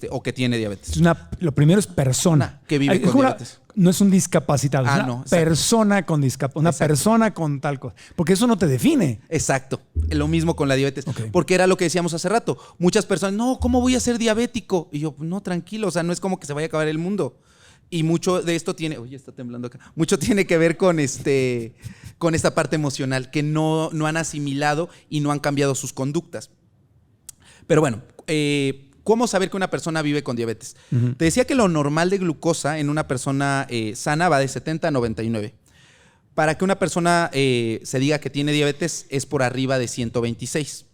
o que tiene diabetes. Lo primero es persona. Que vive con diabetes. No es un discapacitado, es una no, persona con discapacidad, una persona con tal cosa. Porque eso no te define. Exacto. Lo mismo con la diabetes. Okay. Porque era lo que decíamos hace rato. Muchas personas, no, ¿cómo voy a ser diabético? Y yo, no, tranquilo, o sea, no es como que se vaya a acabar el mundo. Y mucho de esto tiene, oye, está temblando acá. Mucho tiene que ver con esta parte emocional que no han asimilado y no han cambiado sus conductas. Pero bueno, ¿cómo saber que una persona vive con diabetes? Te decía que lo normal de glucosa en una persona sana va de 70 a 99. Para que una persona se diga que tiene diabetes es por arriba de 126.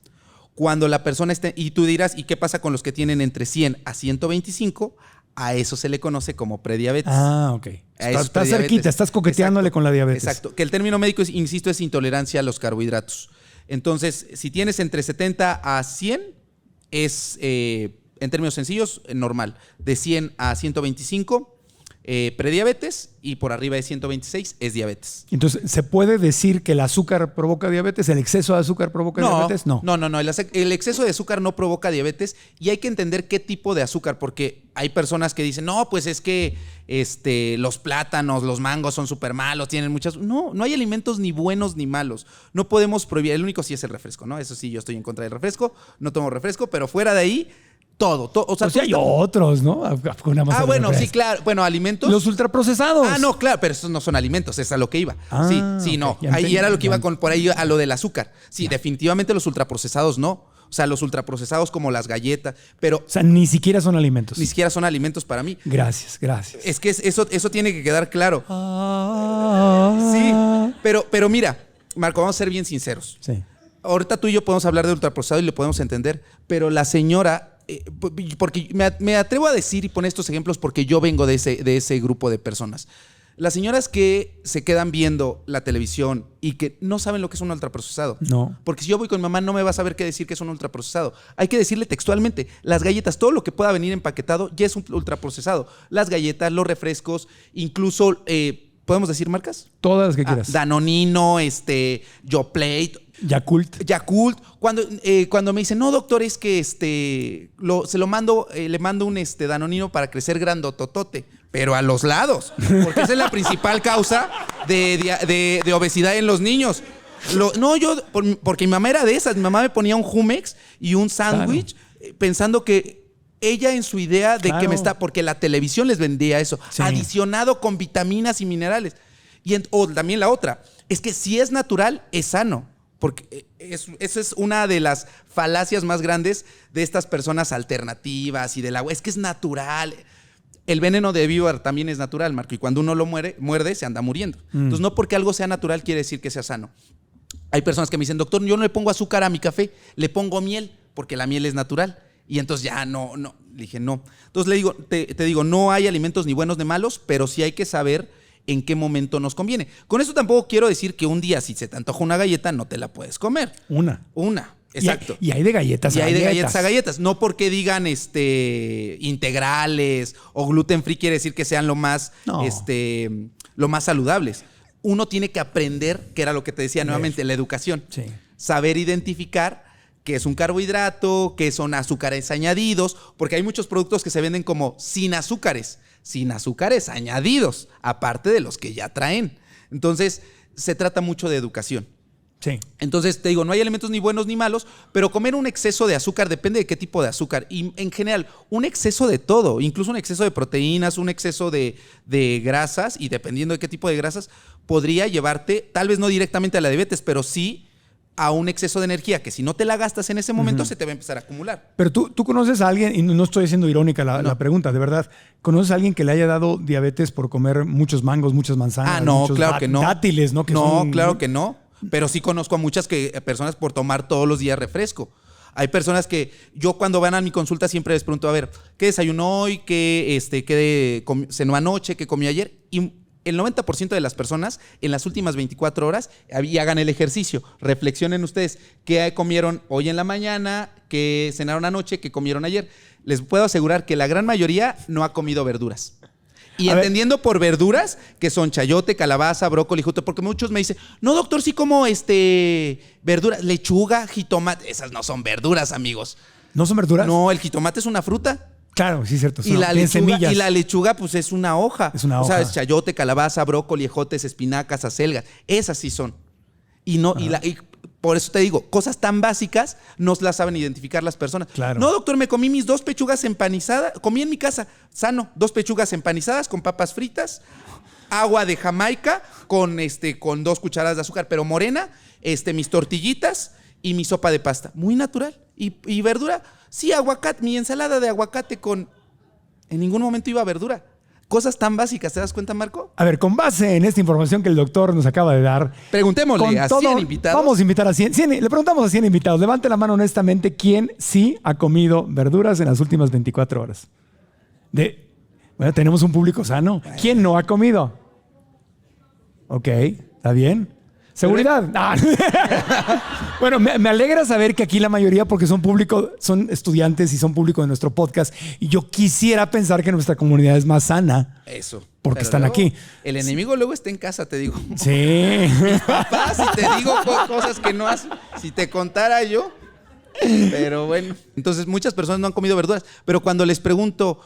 Cuando la persona esté, y tú dirás, ¿y qué pasa con los que tienen entre 100 a 125? A eso se le conoce como prediabetes. Ok. Estás cerquita, estás coqueteándole con la diabetes. Exacto. Que el término médico, insisto, es intolerancia a los carbohidratos. Entonces, si tienes entre 70 a 100, es, en términos sencillos, normal. De 100 a 125, prediabetes, y por arriba de 126 es diabetes. Entonces, ¿se puede decir que el azúcar provoca diabetes? ¿El exceso de azúcar provoca diabetes? No. El exceso de azúcar no provoca diabetes y hay que entender qué tipo de azúcar, porque hay personas que dicen, no, pues es que los plátanos, los mangos son súper malos, tienen muchas... No hay alimentos ni buenos ni malos. No podemos prohibir, el único sí es el refresco, ¿no? Eso sí, yo estoy en contra del refresco, no tomo refresco, pero fuera de ahí... Todo. O sea hay otros, ¿no? Bueno, sí, claro. Bueno, alimentos. Los ultraprocesados. No, claro, pero esos no son alimentos, es a lo que iba. Sí, no. Okay. Ahí era lo que iba por ahí a lo del azúcar. Sí, definitivamente los ultraprocesados no. O sea, los ultraprocesados como las galletas, pero... O sea, ni siquiera son alimentos. Ni siquiera son alimentos para mí. Gracias. Es que eso tiene que quedar claro. Sí, pero mira, Marco, vamos a ser bien sinceros. Sí. Ahorita tú y yo podemos hablar de ultraprocesado y lo podemos entender, pero la señora... porque me atrevo a decir y poner estos ejemplos porque yo vengo de ese grupo de personas. Las señoras que se quedan viendo la televisión y que no saben lo que es un ultraprocesado. No. Porque si yo voy con mi mamá no me va a saber qué decir que es un ultraprocesado. Hay que decirle textualmente, las galletas, todo lo que pueda venir empaquetado ya es un ultraprocesado. Las galletas, los refrescos, incluso, ¿podemos decir marcas? Todas las que quieras. Danonino, Yoplait, Yakult. Cuando me dicen, no, doctor, es que le mando un Danonino para crecer grandototote, pero a los lados, porque esa es la principal causa de obesidad en los niños. Porque mi mamá era de esas. Mi mamá me ponía un Jumex y un sándwich, pensando que ella en su idea de que porque la televisión les vendía eso, adicionado con vitaminas y minerales. O también la otra, es que si es natural, es sano. Porque esa es una de las falacias más grandes de estas personas alternativas y del agua. Es que es natural. El veneno de víbora también es natural, Marco. Y cuando uno lo muerde, se anda muriendo. Entonces, no porque algo sea natural quiere decir que sea sano. Hay personas que me dicen, doctor, yo no le pongo azúcar a mi café, le pongo miel, porque la miel es natural. Y entonces ya no. Le dije, no. Entonces te digo, no hay alimentos ni buenos ni malos, pero sí hay que saber en qué momento nos conviene. Con esto tampoco quiero decir que un día si se te antoja una galleta no te la puedes comer. Una. Exacto. Y hay de galletas Y a hay de galletas. galletas a galletas. No porque digan integrales o gluten free quiere decir que sean lo más saludables. Uno tiene que aprender, que era lo que te decía nuevamente, la educación. Sí. Saber identificar qué es un carbohidrato, qué son azúcares añadidos, porque hay muchos productos que se venden como sin azúcares añadidos, aparte de los que ya traen. Entonces, se trata mucho de educación. Sí. Entonces, te digo, no hay alimentos ni buenos ni malos, pero comer un exceso de azúcar depende de qué tipo de azúcar. Y en general, un exceso de todo, incluso un exceso de proteínas, un exceso de grasas, y dependiendo de qué tipo de grasas, podría llevarte, tal vez no directamente a la diabetes, pero sí a un exceso de energía, que si no te la gastas en ese momento, se te va a empezar a acumular. Pero tú conoces a alguien, y no estoy siendo irónica la pregunta, de verdad, ¿conoces a alguien que le haya dado diabetes por comer muchos mangos, muchas manzanas? No, claro que no. Dátiles, ¿no? Claro que no. Pero sí conozco a muchas personas por tomar todos los días refresco. Hay personas que yo cuando van a mi consulta siempre les pregunto, a ver, ¿qué desayunó hoy? ¿Qué cenó anoche? ¿Qué comió ayer? Y el 90% de las personas en las últimas 24 horas y hagan el ejercicio. Reflexionen ustedes qué comieron hoy en la mañana, qué cenaron anoche, qué comieron ayer. Les puedo asegurar que la gran mayoría no ha comido verduras. Y entendiendo por verduras, que son chayote, calabaza, brócoli, jute, porque muchos me dicen, no doctor, sí como verduras, lechuga, jitomate. Esas no son verduras, amigos. ¿No son verduras? No, el jitomate es una fruta. Claro, sí, cierto. Y la lechuga, pues es una hoja. Es una hoja. O sea, es chayote, calabaza, brócoli, ejotes, espinacas, acelgas. Esas sí son. Y por eso te digo, cosas tan básicas no las saben identificar las personas. Claro. No, doctor, me comí mis 2 pechugas empanizadas. Comí en mi casa, sano, 2 pechugas empanizadas con papas fritas, agua de Jamaica con 2 cucharadas de azúcar, pero morena, mis tortillitas y mi sopa de pasta. Muy natural. Y verdura, sí, aguacate, mi ensalada de aguacate con... En ningún momento iba verdura. Cosas tan básicas, ¿te das cuenta, Marco? A ver, con base en esta información que el doctor nos acaba de dar... Preguntémosle a 100 invitados. Vamos a invitar a 100. Le preguntamos a 100 invitados. Levante la mano honestamente quién sí ha comido verduras en las últimas 24 horas. Bueno, tenemos un público sano. ¿Quién no ha comido? Ok, ¿está bien? ¿Seguridad? Bueno, me alegra saber que aquí la mayoría, porque son estudiantes y son público de nuestro podcast, y yo quisiera pensar que nuestra comunidad es más sana. Eso. Porque pero están luego, aquí. El enemigo luego está en casa, te digo. Sí. Papá, si te digo cosas que no has... Si te contara yo... Pero bueno. Entonces, muchas personas no han comido verduras. Pero cuando les pregunto,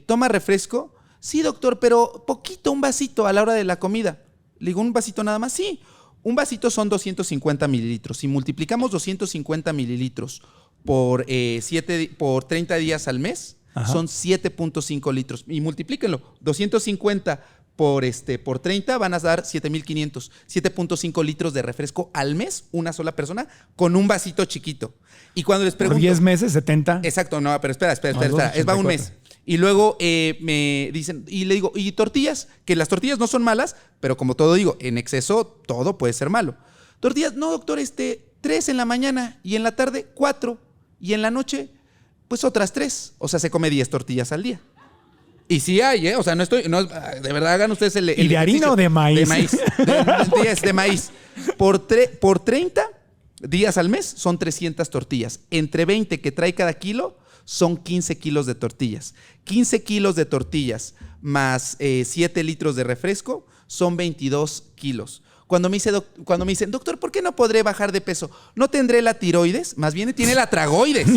¿toma refresco? Sí, doctor, pero poquito, un vasito a la hora de la comida. Le digo, ¿un vasito nada más? Sí. Un vasito son 250 mililitros. Si multiplicamos 250 mililitros por 30 días al mes, son 7.5 litros. Y multiplíquenlo. 250 por 30 van a dar 7.500. 7.5 litros de refresco al mes, una sola persona, con un vasito chiquito. Y cuando les pregunto... ¿Por 10 meses, 70? Exacto, no, pero espera. Va un mes. Y luego me dicen, y le digo, ¿y tortillas? Que las tortillas no son malas, pero como todo digo, en exceso todo puede ser malo. Tortillas, no, doctor, 3 en la mañana y en la tarde 4 y en la noche pues otras 3. O sea, se come 10 tortillas al día. Y sí hay, O sea, de verdad hagan ustedes el ¿Y de harina o de maíz? De maíz. De maíz. Por 30 días al mes son 300 tortillas. Entre 20 que trae cada kilo son 15 kilos de tortillas. 15 kilos de tortillas más 7 litros de refresco son 22 kilos. Cuando me dicen, doctor, ¿por qué no podré bajar de peso? ¿No tendré la tiroides? Más bien tiene la tragoides.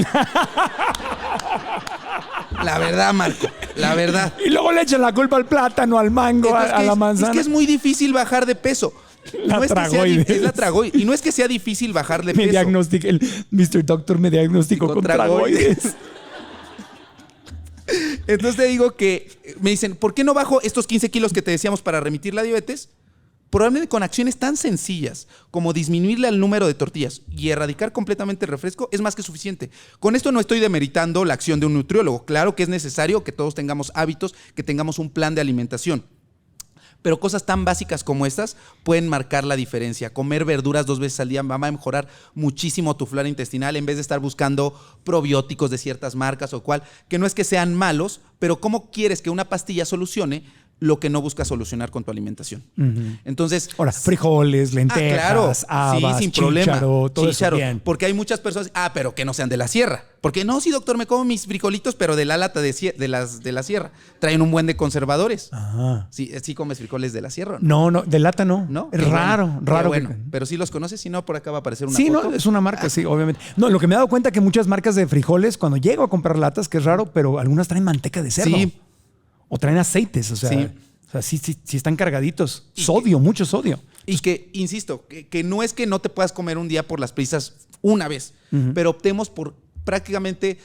La verdad, Marco, la verdad. Y luego le echan la culpa al plátano, al mango, entonces, a la manzana. Es que es muy difícil bajar de peso. La tragoides. Es la tragoides. Y no es que sea difícil bajar de peso. El Mr. Doctor me diagnosticó con tragoides. Entonces te digo que me dicen, ¿por qué no bajo estos 15 kilos que te decíamos para remitir la diabetes? Probablemente con acciones tan sencillas como disminuirle al número de tortillas y erradicar completamente el refresco es más que suficiente. Con esto no estoy demeritando la acción de un nutriólogo. Claro que es necesario que todos tengamos hábitos, que tengamos un plan de alimentación. Pero cosas tan básicas como estas pueden marcar la diferencia. Comer verduras 2 veces al día va a mejorar muchísimo tu flora intestinal en vez de estar buscando probióticos de ciertas marcas o cual, que no es que sean malos, pero ¿cómo quieres que una pastilla solucione lo que no buscas solucionar con tu alimentación. Entonces, Ahora, frijoles, lentejas, habas, sí, sin chícharo, problema. todo eso bien. Porque hay muchas personas, pero que no sean de la sierra. Porque no, sí, doctor, me como mis frijolitos, pero de la lata de la sierra. Traen un buen de conservadores. Ajá. Sí comes frijoles de la sierra, ¿no? No, de lata no. ¿No? Es Qué raro. Bueno, pero sí los conoces, si no, por acá va a aparecer una Sí, foto. no, es una marca, sí, obviamente. No, lo que me he dado cuenta que muchas marcas de frijoles, cuando llego a comprar latas, que es raro, pero algunas traen manteca de cerdo. Sí. O traen aceites, o sea, Sí. sí están cargaditos. Sodio, mucho sodio. Y que, insisto, que no es que no te puedas comer un día por las prisas una vez, pero optemos por prácticamente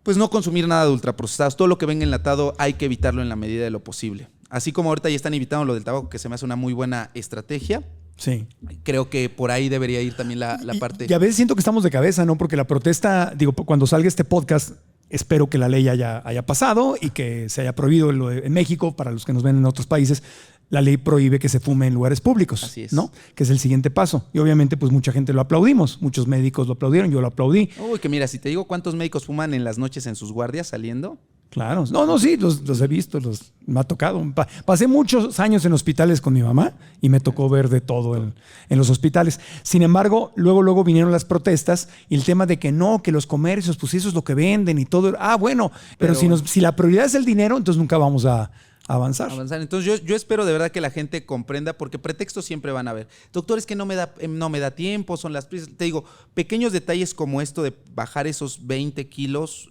pues no consumir nada de ultraprocesados. Todo lo que venga enlatado hay que evitarlo en la medida de lo posible. Así como ahorita ya están evitando lo del tabaco, que se me hace una muy buena estrategia. Sí. Creo que por ahí debería ir también la parte. Y a veces siento que estamos de cabeza, ¿no? Porque la protesta, digo, cuando salga este podcast, espero que la ley haya pasado y que se haya prohibido en México, para los que nos ven en otros países, la ley prohíbe que se fume en lugares públicos. Así es. ¿No? Que es el siguiente paso. Y obviamente, pues mucha gente lo aplaudimos. Muchos médicos lo aplaudieron, yo lo aplaudí. Uy, que mira, si te digo cuántos médicos fuman en las noches en sus guardias saliendo. Claro. No, sí, los he visto, me ha tocado. Pasé muchos años en hospitales con mi mamá y me tocó ver de todo en los hospitales. Sin embargo, luego vinieron las protestas y el tema de que no, que los comercios, pues eso es lo que venden y todo. Bueno, pero si la prioridad es el dinero, entonces nunca vamos a avanzar. Entonces yo espero de verdad que la gente comprenda, porque pretextos siempre van a haber. Doctor, es que no me da tiempo, son las prisas. Te digo, pequeños detalles como esto de bajar esos 20 kilos,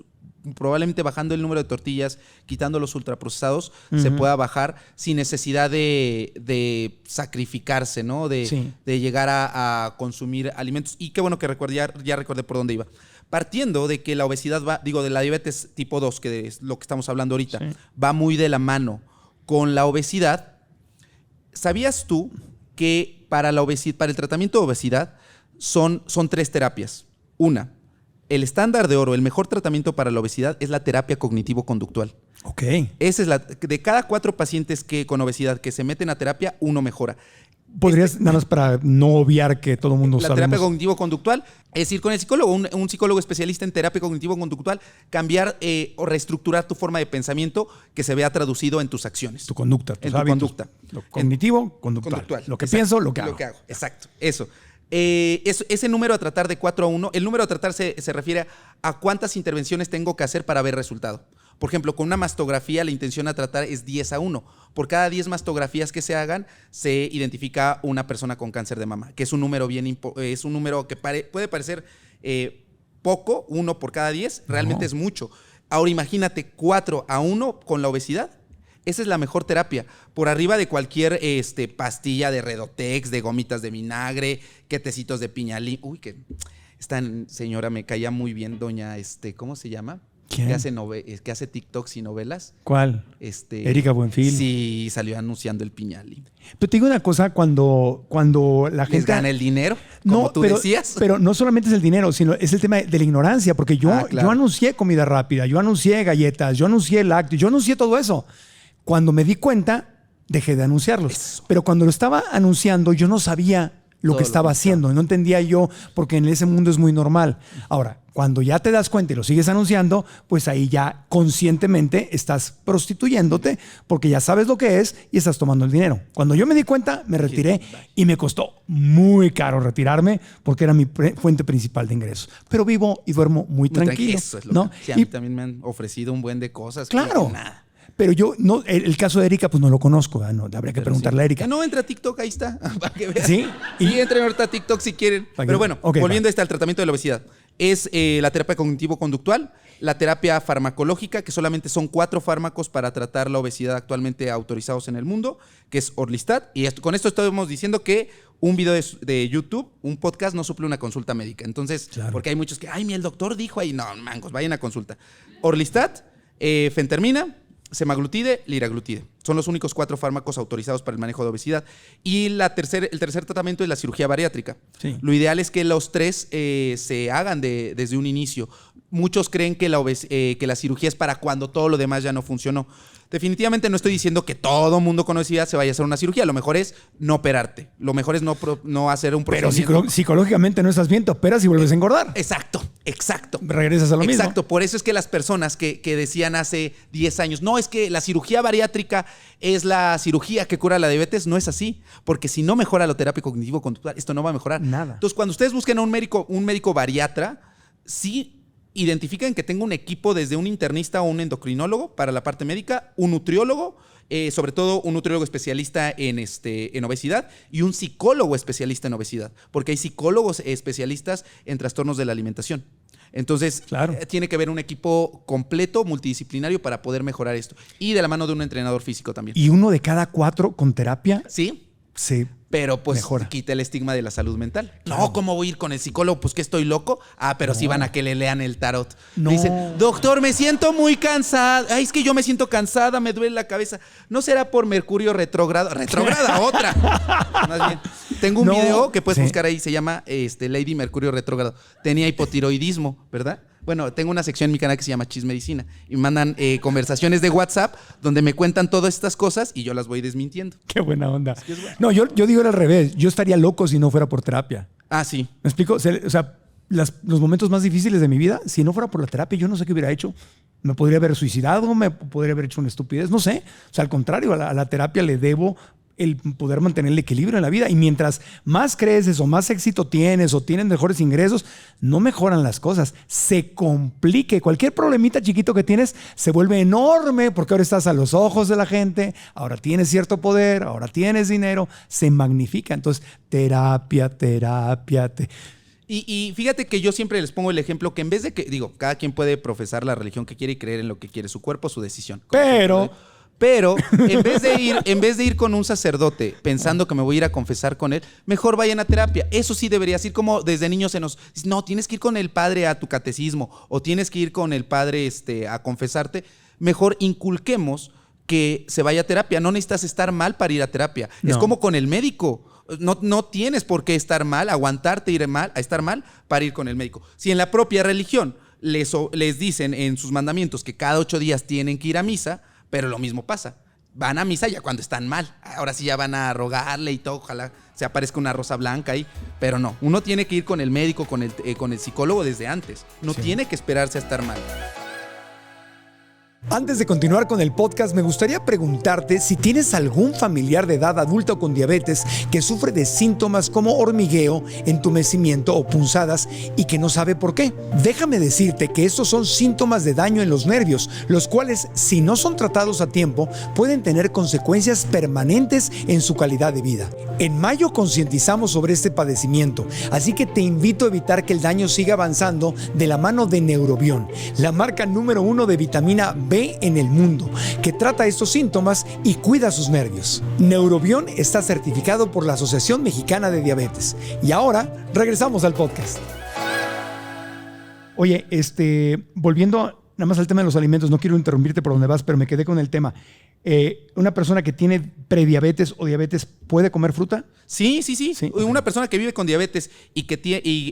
probablemente bajando el número de tortillas, quitando los ultraprocesados, se pueda bajar sin necesidad de sacrificarse, ¿no? De llegar a consumir alimentos. Y qué bueno que ya recordé por dónde iba. Partiendo de que la obesidad de la diabetes tipo 2, que es lo que estamos hablando ahorita, va muy de la mano con la obesidad. ¿Sabías tú que para el tratamiento de obesidad son 3 terapias? Una, el estándar de oro, el mejor tratamiento para la obesidad es la terapia cognitivo-conductual. Ok. Esa es de cada 4 pacientes con obesidad que se meten a terapia, 1 mejora. ¿Podrías, nada más para no obviar que todo el mundo sabe? La terapia cognitivo-conductual es ir con el psicólogo, un psicólogo especialista en terapia cognitivo-conductual, cambiar o reestructurar tu forma de pensamiento que se vea traducido en tus acciones. Tu conducta, tus hábitos. Conducta. Lo cognitivo, conductual. Lo que pienso, lo que hago. Exacto, eso. Ese número a tratar de 4 a 1, el número a tratar se refiere a cuántas intervenciones tengo que hacer para ver resultado. Por ejemplo, con una mastografía la intención a tratar es 10 a 1. Por cada 10 mastografías que se hagan, se identifica una persona con cáncer de mama, que es un número es un número que puede parecer poco, 1 por cada 10, realmente es mucho. Ahora imagínate 4 a 1 con la obesidad. Esa es la mejor terapia. Por arriba de cualquier pastilla de Redotex, de gomitas de vinagre, que tecitos de piñalín. Uy, que esta señora me caía muy bien, doña, ¿cómo se llama? ¿Quién? Que hace TikToks y novelas. ¿Cuál? Erika Buenfil. Sí, salió anunciando el piñalín. Pero te digo una cosa, cuando la gente... ¿Les gana el dinero? Como tú decías. Pero no solamente es el dinero, sino es el tema de la ignorancia, porque yo anuncié comida rápida, yo anuncié galletas, yo anuncié lácteos, yo anuncié todo eso. Cuando me di cuenta, dejé de anunciarlos. Eso. Pero cuando lo estaba anunciando, yo no sabía lo que estaba haciendo. No entendía yo, porque en ese mundo es muy normal. Ahora, cuando ya te das cuenta y lo sigues anunciando, pues ahí ya conscientemente estás prostituyéndote, porque ya sabes lo que es y estás tomando el dinero. Cuando yo me di cuenta, me retiré y me costó muy caro retirarme, porque era mi fuente principal de ingresos. Pero vivo y duermo muy tranquilo. Eso es lo que, sí, a mí también me han ofrecido un buen de cosas. Claro. Pero yo, no, el caso de Erika, pues no lo conozco. No, habría que preguntarle a Erika. No, entra a TikTok, ahí está. Para que vean. Sí. Y entren ahorita a TikTok si quieren. Pero bueno, volviendo al tratamiento de la obesidad. Es la terapia cognitivo-conductual, la terapia farmacológica, que solamente son 4 fármacos para tratar la obesidad actualmente autorizados en el mundo, que es Orlistat. Y con esto estamos diciendo que un video de YouTube, un podcast, no suple una consulta médica. Entonces, porque hay muchos que, el doctor dijo ahí, no, mangos, vayan a consulta. Orlistat, fentermina, semaglutide, liraglutide. Son los únicos 4 fármacos autorizados para el manejo de obesidad. Y el tercer tratamiento es la cirugía bariátrica. Sí. Lo ideal es que los 3 se hagan desde un inicio. Muchos creen que la cirugía es para cuando todo lo demás ya no funcionó. Definitivamente no estoy diciendo que todo mundo con obesidad se vaya a hacer una cirugía. Lo mejor es no operarte. Lo mejor es no hacer un procedimiento. Pero psicológicamente no estás bien, te operas y vuelves a engordar. Exacto. Regresas a lo mismo. Exacto. Por eso es que las personas que decían hace 10 años, no, es que la cirugía bariátrica es la cirugía que cura la diabetes. No es así, porque si no mejora la terapia cognitivo-conductual, esto no va a mejorar. Nada. Entonces, cuando ustedes busquen a un médico bariatra, sí identifican que tenga un equipo desde un internista o un endocrinólogo para la parte médica, un nutriólogo, sobre todo un nutriólogo especialista en obesidad y un psicólogo especialista en obesidad, porque hay psicólogos especialistas en trastornos de la alimentación. Entonces, claro, tiene que haber un equipo completo, multidisciplinario para poder mejorar esto. Y de la mano de un entrenador físico también. Y 1 de cada 4 con terapia. Sí. Sí. Pero pues mejora. quita el estigma de la salud mental. Claro. No, ¿cómo voy a ir con el psicólogo? Pues que estoy loco. Pero sí van a que le lean el tarot. No. Dicen, doctor, me siento muy cansada. Ay, es que yo me siento cansada, me duele la cabeza. ¿No será por Mercurio retrógrado? Retrógrada, otra. Más bien. Tengo un video que puedes buscar ahí, se llama Lady Mercurio retrógrado. Tenía hipotiroidismo, ¿verdad? Bueno, tengo una sección en mi canal que se llama Chismedicina y me mandan conversaciones de WhatsApp donde me cuentan todas estas cosas y yo las voy desmintiendo. Qué buena onda. Es que es bueno. No, yo digo al revés. Yo estaría loco si no fuera por terapia. Ah, sí. ¿Me explico? O sea, los momentos más difíciles de mi vida, si no fuera por la terapia, yo no sé qué hubiera hecho. Me podría haber suicidado, me podría haber hecho una estupidez, no sé. O sea, al contrario, a la terapia le debo el poder mantener el equilibrio en la vida. Y mientras más creces o más éxito tienes o tienes mejores ingresos, no mejoran las cosas. Se complique. Cualquier problemita chiquito que tienes se vuelve enorme porque ahora estás a los ojos de la gente, ahora tienes cierto poder, ahora tienes dinero, se magnifica. Entonces, terapia. Y fíjate que yo siempre les pongo el ejemplo que en vez de que, cada quien puede profesar la religión que quiere y creer en lo que quiere, su cuerpo, su decisión. Pero en vez de ir con un sacerdote pensando que me voy a ir a confesar con él, mejor vayan a terapia. Eso sí debería ser como desde niños se nos dice, no, tienes que ir con el padre a tu catecismo o tienes que ir con el padre a confesarte. Mejor inculquemos que se vaya a terapia. No necesitas estar mal para ir a terapia. No. Es como con el médico. No tienes por qué estar mal, aguantarte a estar mal para ir con el médico. Si en la propia religión les dicen en sus mandamientos que cada 8 días tienen que ir a misa, pero lo mismo pasa. Van a misa ya cuando están mal. Ahora sí ya van a rogarle y todo. Ojalá se aparezca una rosa blanca ahí. Pero no, uno tiene que ir con el médico, con el psicólogo desde antes. No tiene que esperarse a estar mal. Antes de continuar con el podcast, me gustaría preguntarte si tienes algún familiar de edad adulta o con diabetes que sufre de síntomas como hormigueo, entumecimiento o punzadas y que no sabe por qué. Déjame decirte que estos son síntomas de daño en los nervios, los cuales, si no son tratados a tiempo, pueden tener consecuencias permanentes en su calidad de vida. En mayo concientizamos sobre este padecimiento, así que te invito a evitar que el daño siga avanzando de la mano de Neurobion, la marca número 1 de vitamina B en el mundo, que trata estos síntomas y cuida sus nervios. Neurobion está certificado por la Asociación Mexicana de Diabetes. Y ahora, regresamos al podcast. Oye, volviendo nada más al tema de los alimentos, no quiero interrumpirte por donde vas, pero me quedé con el tema. ¿Una persona que tiene prediabetes o diabetes puede comer fruta? Sí. Una persona que vive con diabetes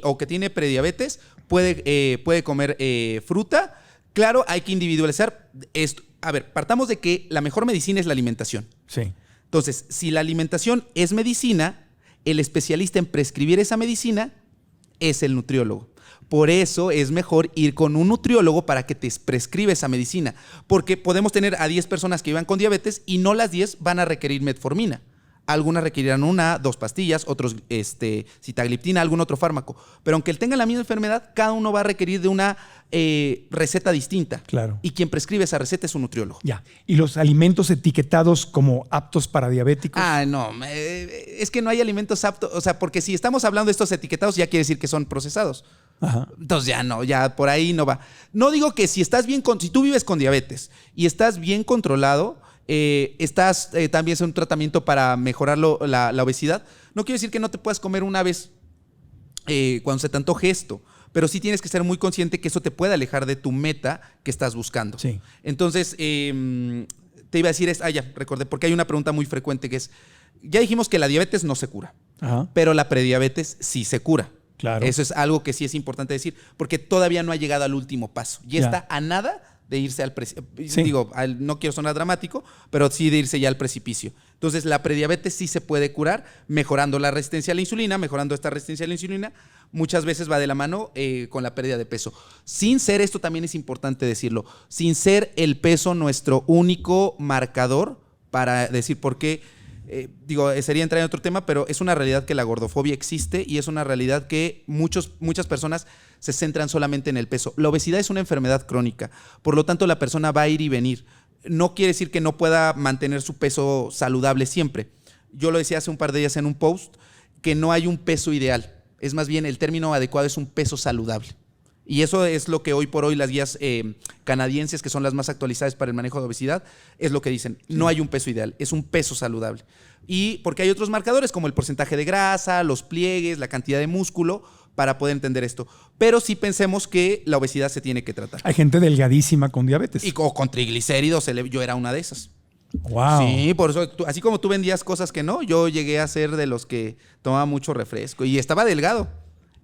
o que tiene prediabetes puede comer fruta. Claro, hay que individualizar esto. A ver, partamos de que la mejor medicina es la alimentación. Sí. Entonces, si la alimentación es medicina, el especialista en prescribir esa medicina es el nutriólogo. Por eso es mejor ir con un nutriólogo para que te prescriba esa medicina. Porque podemos tener a 10 personas que vivan con diabetes y no las 10 van a requerir metformina. Algunas requerirán 1, 2 pastillas, otros sitagliptina, algún otro fármaco. Pero aunque él tenga la misma enfermedad, cada uno va a requerir de una receta distinta. Claro. Y quien prescribe esa receta es un nutriólogo. Ya. ¿Y los alimentos etiquetados como aptos para diabéticos? No. Es que no hay alimentos aptos. O sea, porque si estamos hablando de estos etiquetados, ya quiere decir que son procesados. Ajá. Entonces ya por ahí no va. No digo que si tú vives con diabetes y estás bien controlado, estás también haciendo un tratamiento para mejorar la obesidad, no quiere decir que no te puedas comer una vez cuando se te antoje esto, pero sí tienes que ser muy consciente que eso te puede alejar de tu meta que estás buscando. Sí. Entonces, te iba a decir, recordé, porque hay una pregunta muy frecuente que es, ya dijimos que la diabetes no se cura, Ajá. pero la prediabetes sí se cura. Claro. Eso es algo que sí es importante decir, porque todavía no ha llegado al último paso. Y está a nada de irse al precipicio. Sí. No quiero sonar dramático, pero sí de irse ya al precipicio. Entonces, la prediabetes sí se puede curar mejorando la resistencia a la insulina. Mejorando esta resistencia a la insulina, muchas veces va de la mano con la pérdida de peso. Sin ser, esto también es importante decirlo, sin ser el peso nuestro único marcador para decir por qué. Sería entrar en otro tema, pero es una realidad que la gordofobia existe y es una realidad que muchas personas se centran solamente en el peso. La obesidad es una enfermedad crónica, por lo tanto la persona va a ir y venir. No quiere decir que no pueda mantener su peso saludable siempre. Yo lo decía hace un par de días en un post, que no hay un peso ideal. Es más bien el término adecuado es un peso saludable. Y eso es lo que hoy por hoy las guías canadienses, que son las más actualizadas para el manejo de obesidad, es lo que dicen. No hay un peso ideal, es un peso saludable. Y porque hay otros marcadores como el porcentaje de grasa, los pliegues, la cantidad de músculo, para poder entender esto. Pero sí pensemos que la obesidad se tiene que tratar. Hay gente delgadísima con diabetes. O con triglicéridos, yo era una de esas. Wow. Sí, por eso, así como tú vendías cosas que no, yo llegué a ser de los que tomaba mucho refresco y estaba delgado.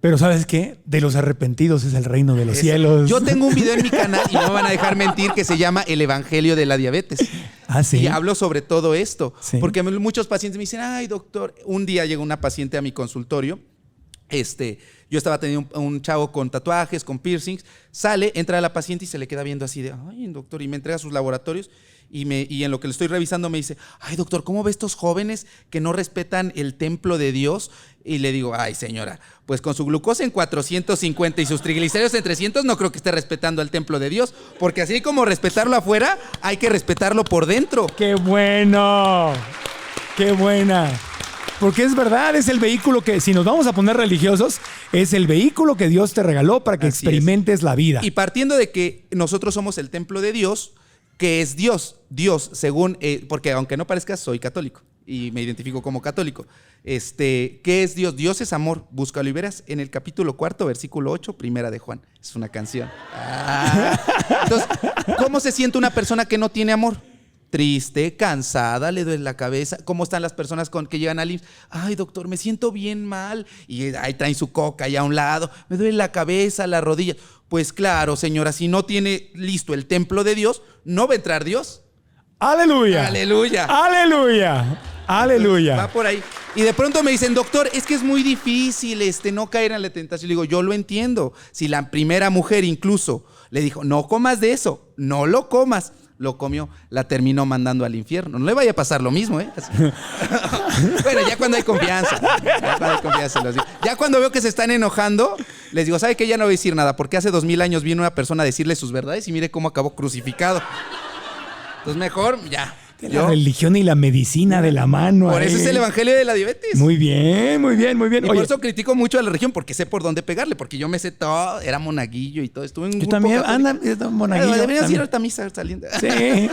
Pero ¿sabes qué? De los arrepentidos es el reino de los cielos. Yo tengo un video en mi canal, y no me van a dejar mentir, que se llama El Evangelio de la Diabetes. Ah, ¿sí? Y hablo sobre todo esto. Sí. Porque muchos pacientes me dicen, ay, doctor, un día llegó una paciente a mi consultorio. Yo estaba teniendo un chavo con tatuajes, con piercings. Sale, entra la paciente y se le queda viendo así de, ay, doctor, y me entrega sus laboratorios. Y en lo que le estoy revisando me dice, ay, doctor, ¿cómo ve estos jóvenes que no respetan el templo de Dios? Y le digo, ay, señora, pues con su glucosa en 450 y sus triglicéridos en 300, no creo que esté respetando el templo de Dios, porque así como respetarlo afuera, hay que respetarlo por dentro. ¡Qué bueno! ¡Qué buena! Porque es verdad, es el vehículo que, si nos vamos a poner religiosos, es el vehículo que Dios te regaló para que experimentes la vida. Y partiendo de que nosotros somos el templo de Dios, que es Dios, según, porque aunque no parezca, soy católico y me identifico como católico. ¿Qué es Dios? Dios es amor, búscalo y verás en el capítulo 4, versículo 8, primera de Juan. Es una canción. Entonces, ¿cómo se siente una persona que no tiene amor? Triste, cansada, le duele la cabeza. ¿Cómo están las personas que llegan al IMSS? Ay, doctor, me siento bien mal. Y ahí traen su coca allá a un lado. Me duele la cabeza, la rodilla. Pues claro, señora, si no tiene listo el templo de Dios, no va a entrar Dios. ¡Aleluya! ¡Aleluya! ¡Aleluya! ¡Aleluya! Va por ahí. Y de pronto me dicen, doctor, es que es muy difícil no caer en la tentación. Le digo, yo lo entiendo. Si la primera mujer incluso le dijo, no comas de eso, no lo comas. Lo comió, la terminó mandando al infierno. No le vaya a pasar lo mismo, ¿eh? Bueno, ya cuando hay confianza. Ya cuando veo que se están enojando, les digo, ¿sabe qué? Ya no voy a decir nada, porque hace 2000 años vino una persona a decirle sus verdades y mire cómo acabó crucificado. Entonces mejor, ya. La religión y la medicina de la mano. Por eso es el evangelio de la diabetes. Muy bien, muy bien, muy bien. Y por eso critico mucho a la religión, porque sé por dónde pegarle, porque yo me sé todo, era monaguillo y todo. Estuve en un grupo también, católico. Monaguillo. Deberías ir ahorita a misa saliendo. Sí,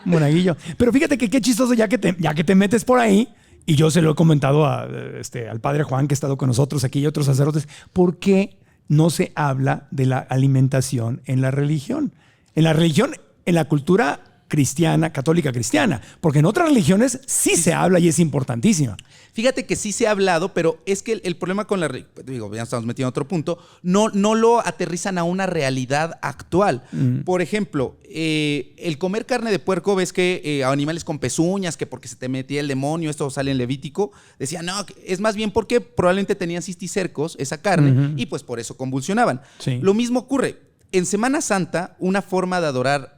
monaguillo. Pero fíjate que qué chistoso, ya que te metes por ahí, y yo se lo he comentado al padre Juan, que ha estado con nosotros aquí, y otros sacerdotes, ¿por qué no se habla de la alimentación en la religión? En la religión, en la cultura cristiana, católica cristiana, porque en otras religiones sí se habla y es importantísima. Fíjate que sí se ha hablado, pero es que el problema con ya estamos metiendo en otro punto, no lo aterrizan a una realidad actual. Por ejemplo, el comer carne de puerco, ves que animales con pezuñas, que porque se te metía el demonio, esto sale en Levítico, decían, no, es más bien porque probablemente tenían cisticercos esa carne y pues por eso convulsionaban. Sí. Lo mismo ocurre. En Semana Santa, una forma de adorar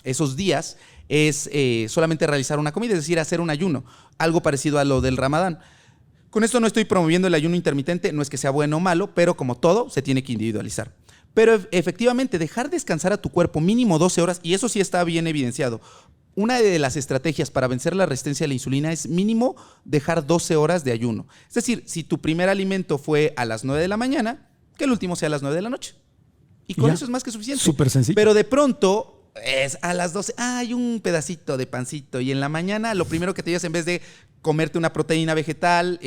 esos días es solamente realizar una comida, es decir, hacer un ayuno, algo parecido a lo del Ramadán. Con esto no estoy promoviendo el ayuno intermitente, no es que sea bueno o malo, pero como todo, se tiene que individualizar. Pero efectivamente, dejar descansar a tu cuerpo mínimo 12 horas, y eso sí está bien evidenciado. Una de las estrategias para vencer la resistencia a la insulina es mínimo dejar 12 horas de ayuno. Es decir, si tu primer alimento fue a las 9 de la mañana, que el último sea a las 9 de la noche. Y con eso es más que suficiente. Súper sencillo. Pero de pronto es a las 12, hay un pedacito de pancito y en la mañana lo primero que te llevas en vez de comerte una proteína vegetal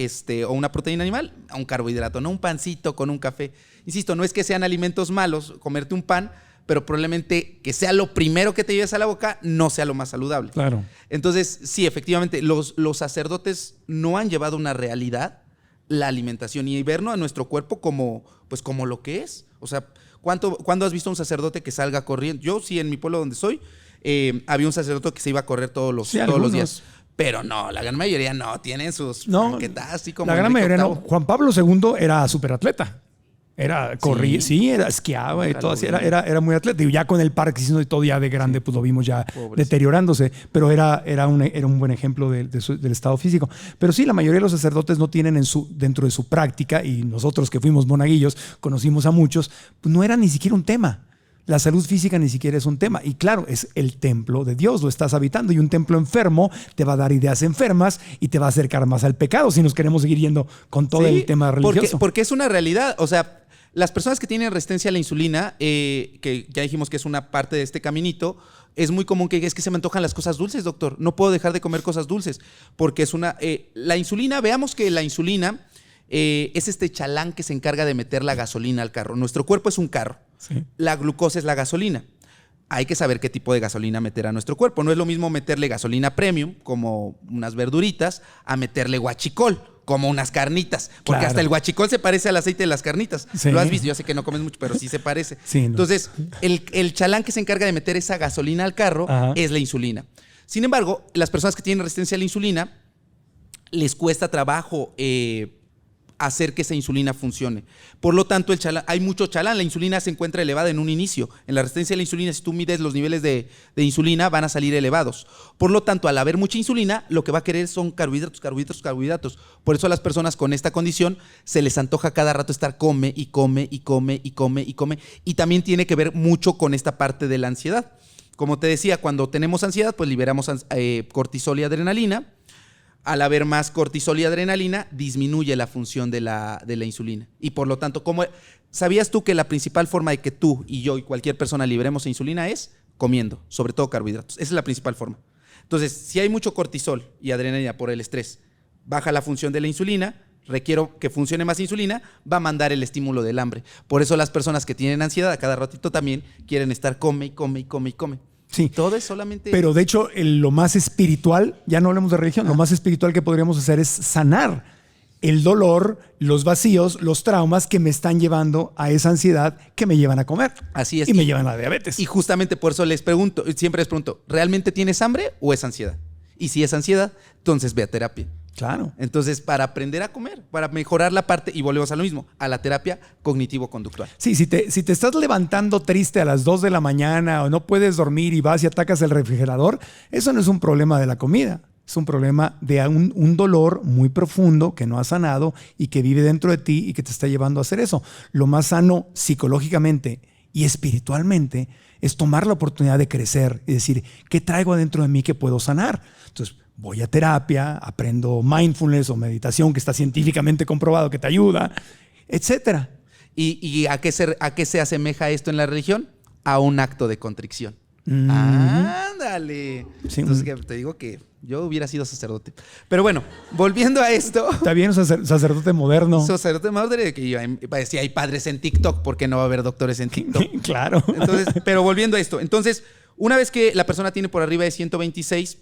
o una proteína animal, un carbohidrato, no un pancito con un café. Insisto, no es que sean alimentos malos comerte un pan, pero probablemente que sea lo primero que te lleves a la boca no sea lo más saludable. Claro. Entonces, sí, efectivamente, los sacerdotes no han llevado una realidad la alimentación y vernos a nuestro cuerpo como lo que es. O sea, ¿cuándo has visto a un sacerdote que salga corriendo? Yo sí, en mi pueblo donde soy, había un sacerdote que se iba a correr todos los días. Pero no, la gran mayoría no, tienen sus banquetas así como la gran mayoría no. Juan Pablo II era superatleta. Corría, sí, esquiaba y todo así, era muy atleta. Y ya con el Parkinson y todo ya de grande, pues lo vimos ya deteriorándose. Pero era un buen ejemplo del estado físico. Pero sí, la mayoría de los sacerdotes no tienen dentro de su práctica, y nosotros que fuimos monaguillos, conocimos a muchos, pues no era ni siquiera un tema. La salud física ni siquiera es un tema. Y claro, es el templo de Dios, lo estás habitando. Y un templo enfermo te va a dar ideas enfermas y te va a acercar más al pecado si nos queremos seguir yendo con todo el tema religioso. Porque es una realidad. O sea, las personas que tienen resistencia a la insulina, que ya dijimos que es una parte de este caminito, es muy común que es que se me antojan las cosas dulces, doctor. No puedo dejar de comer cosas dulces. Porque es la insulina, veamos que la insulina es este chalán que se encarga de meter la gasolina al carro. Nuestro cuerpo es un carro. Sí. La glucosa es la gasolina. Hay que saber qué tipo de gasolina meter a nuestro cuerpo. No es lo mismo meterle gasolina premium, como unas verduritas, a meterle guachicol, como unas carnitas. Porque claro, hasta el guachicol se parece al aceite de las carnitas. Sí. Lo has visto, yo sé que no comes mucho, pero sí se parece. Sí, no. Entonces, el chalán que se encarga de meter esa gasolina al carro es la insulina. Sin embargo, las personas que tienen resistencia a la insulina, les cuesta trabajo hacer que esa insulina funcione. Por lo tanto, hay mucho chalán. La insulina se encuentra elevada en un inicio. En la resistencia a la insulina, si tú mides los niveles de insulina, van a salir elevados. Por lo tanto, al haber mucha insulina, lo que va a querer son carbohidratos. Por eso a las personas con esta condición se les antoja cada rato estar come. Y también tiene que ver mucho con esta parte de la ansiedad. Como te decía, cuando tenemos ansiedad, pues liberamos cortisol y adrenalina. Al haber más cortisol y adrenalina, disminuye la función de la insulina. Y por lo tanto, ¿sabías tú que la principal forma de que tú y yo y cualquier persona liberemos insulina es comiendo, sobre todo carbohidratos? Esa es la principal forma. Entonces, si hay mucho cortisol y adrenalina por el estrés, baja la función de la insulina, requiero que funcione más insulina, va a mandar el estímulo del hambre. Por eso las personas que tienen ansiedad a cada ratito también quieren estar come. Sí. Todo es solamente... Pero de hecho, lo más espiritual, ya no hablamos de religión, lo más espiritual que podríamos hacer es sanar el dolor, los vacíos, los traumas que me están llevando a esa ansiedad que me llevan a comer. Así es. Y me llevan a la diabetes. Y justamente por eso siempre les pregunto, ¿realmente tienes hambre o es ansiedad? Y si es ansiedad, entonces ve a terapia. Claro. Entonces, para aprender a comer, para mejorar la parte, y volvemos a lo mismo, a la terapia cognitivo-conductual. Sí, si te estás levantando triste a las 2 de la mañana o no puedes dormir y vas y atacas el refrigerador, eso no es un problema de la comida. Es un problema de un dolor muy profundo que no has sanado y que vive dentro de ti y que te está llevando a hacer eso. Lo más sano psicológicamente y espiritualmente es tomar la oportunidad de crecer y decir, ¿qué traigo adentro de mí que puedo sanar? Entonces, voy a terapia, aprendo mindfulness o meditación que está científicamente comprobado que te ayuda, etcétera. ¿Y a qué se asemeja esto en la religión? A un acto de contrición. ¡Ándale! Sí. Entonces te digo que yo hubiera sido sacerdote. Pero bueno, volviendo a esto... Está bien, sacerdote moderno. Sacerdote moderno, que si hay padres en TikTok, ¿por qué no va a haber doctores en TikTok? Claro. Entonces, pero volviendo a esto. Entonces, una vez que la persona tiene por arriba de 126...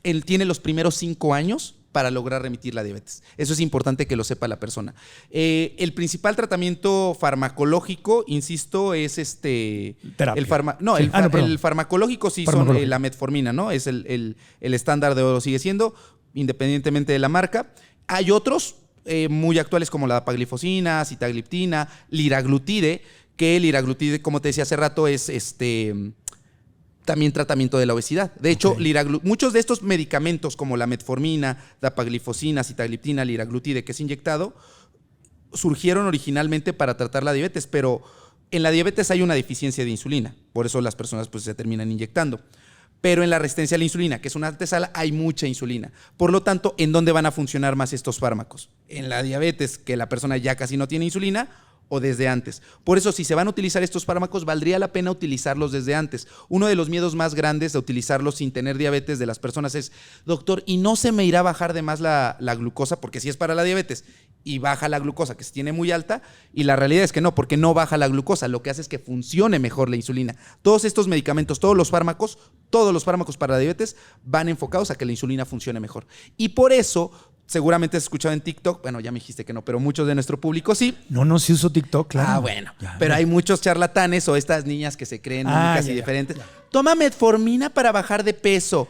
él tiene los primeros 5 años para lograr remitir la diabetes. Eso es importante que lo sepa la persona. El principal tratamiento farmacológico, insisto, es terapia. El farmacológico sí son la metformina, ¿no? Es el estándar de oro, sigue siendo, independientemente de la marca. Hay otros muy actuales como la dapaglifosina, sitagliptina, liraglutide, que el liraglutide, como te decía hace rato, es también tratamiento de la obesidad. De hecho, muchos de estos medicamentos como la metformina, dapaglifosina, sitagliptina, liraglutide, que es inyectado, surgieron originalmente para tratar la diabetes, pero en la diabetes hay una deficiencia de insulina, por eso las personas pues se terminan inyectando. Pero en la resistencia a la insulina, que es una antesala, hay mucha insulina. Por lo tanto, ¿en dónde van a funcionar más estos fármacos? En la diabetes, que la persona ya casi no tiene insulina, o desde antes. Por eso, si se van a utilizar estos fármacos, valdría la pena utilizarlos desde antes. Uno de los miedos más grandes de utilizarlos sin tener diabetes de las personas es, doctor, ¿y no se me irá a bajar de más la glucosa? Porque si es para la diabetes y baja la glucosa, que se tiene muy alta, y la realidad es que no, porque no baja la glucosa, lo que hace es que funcione mejor la insulina. Todos estos medicamentos, todos los fármacos para la diabetes van enfocados a que la insulina funcione mejor. Y por eso... seguramente has escuchado en TikTok, bueno, ya me dijiste que no, pero muchos de nuestro público sí. No, sí uso TikTok, claro. Ah, bueno, pero hay muchos charlatanes o estas niñas que se creen únicas y diferentes. Ya. Toma metformina para bajar de peso.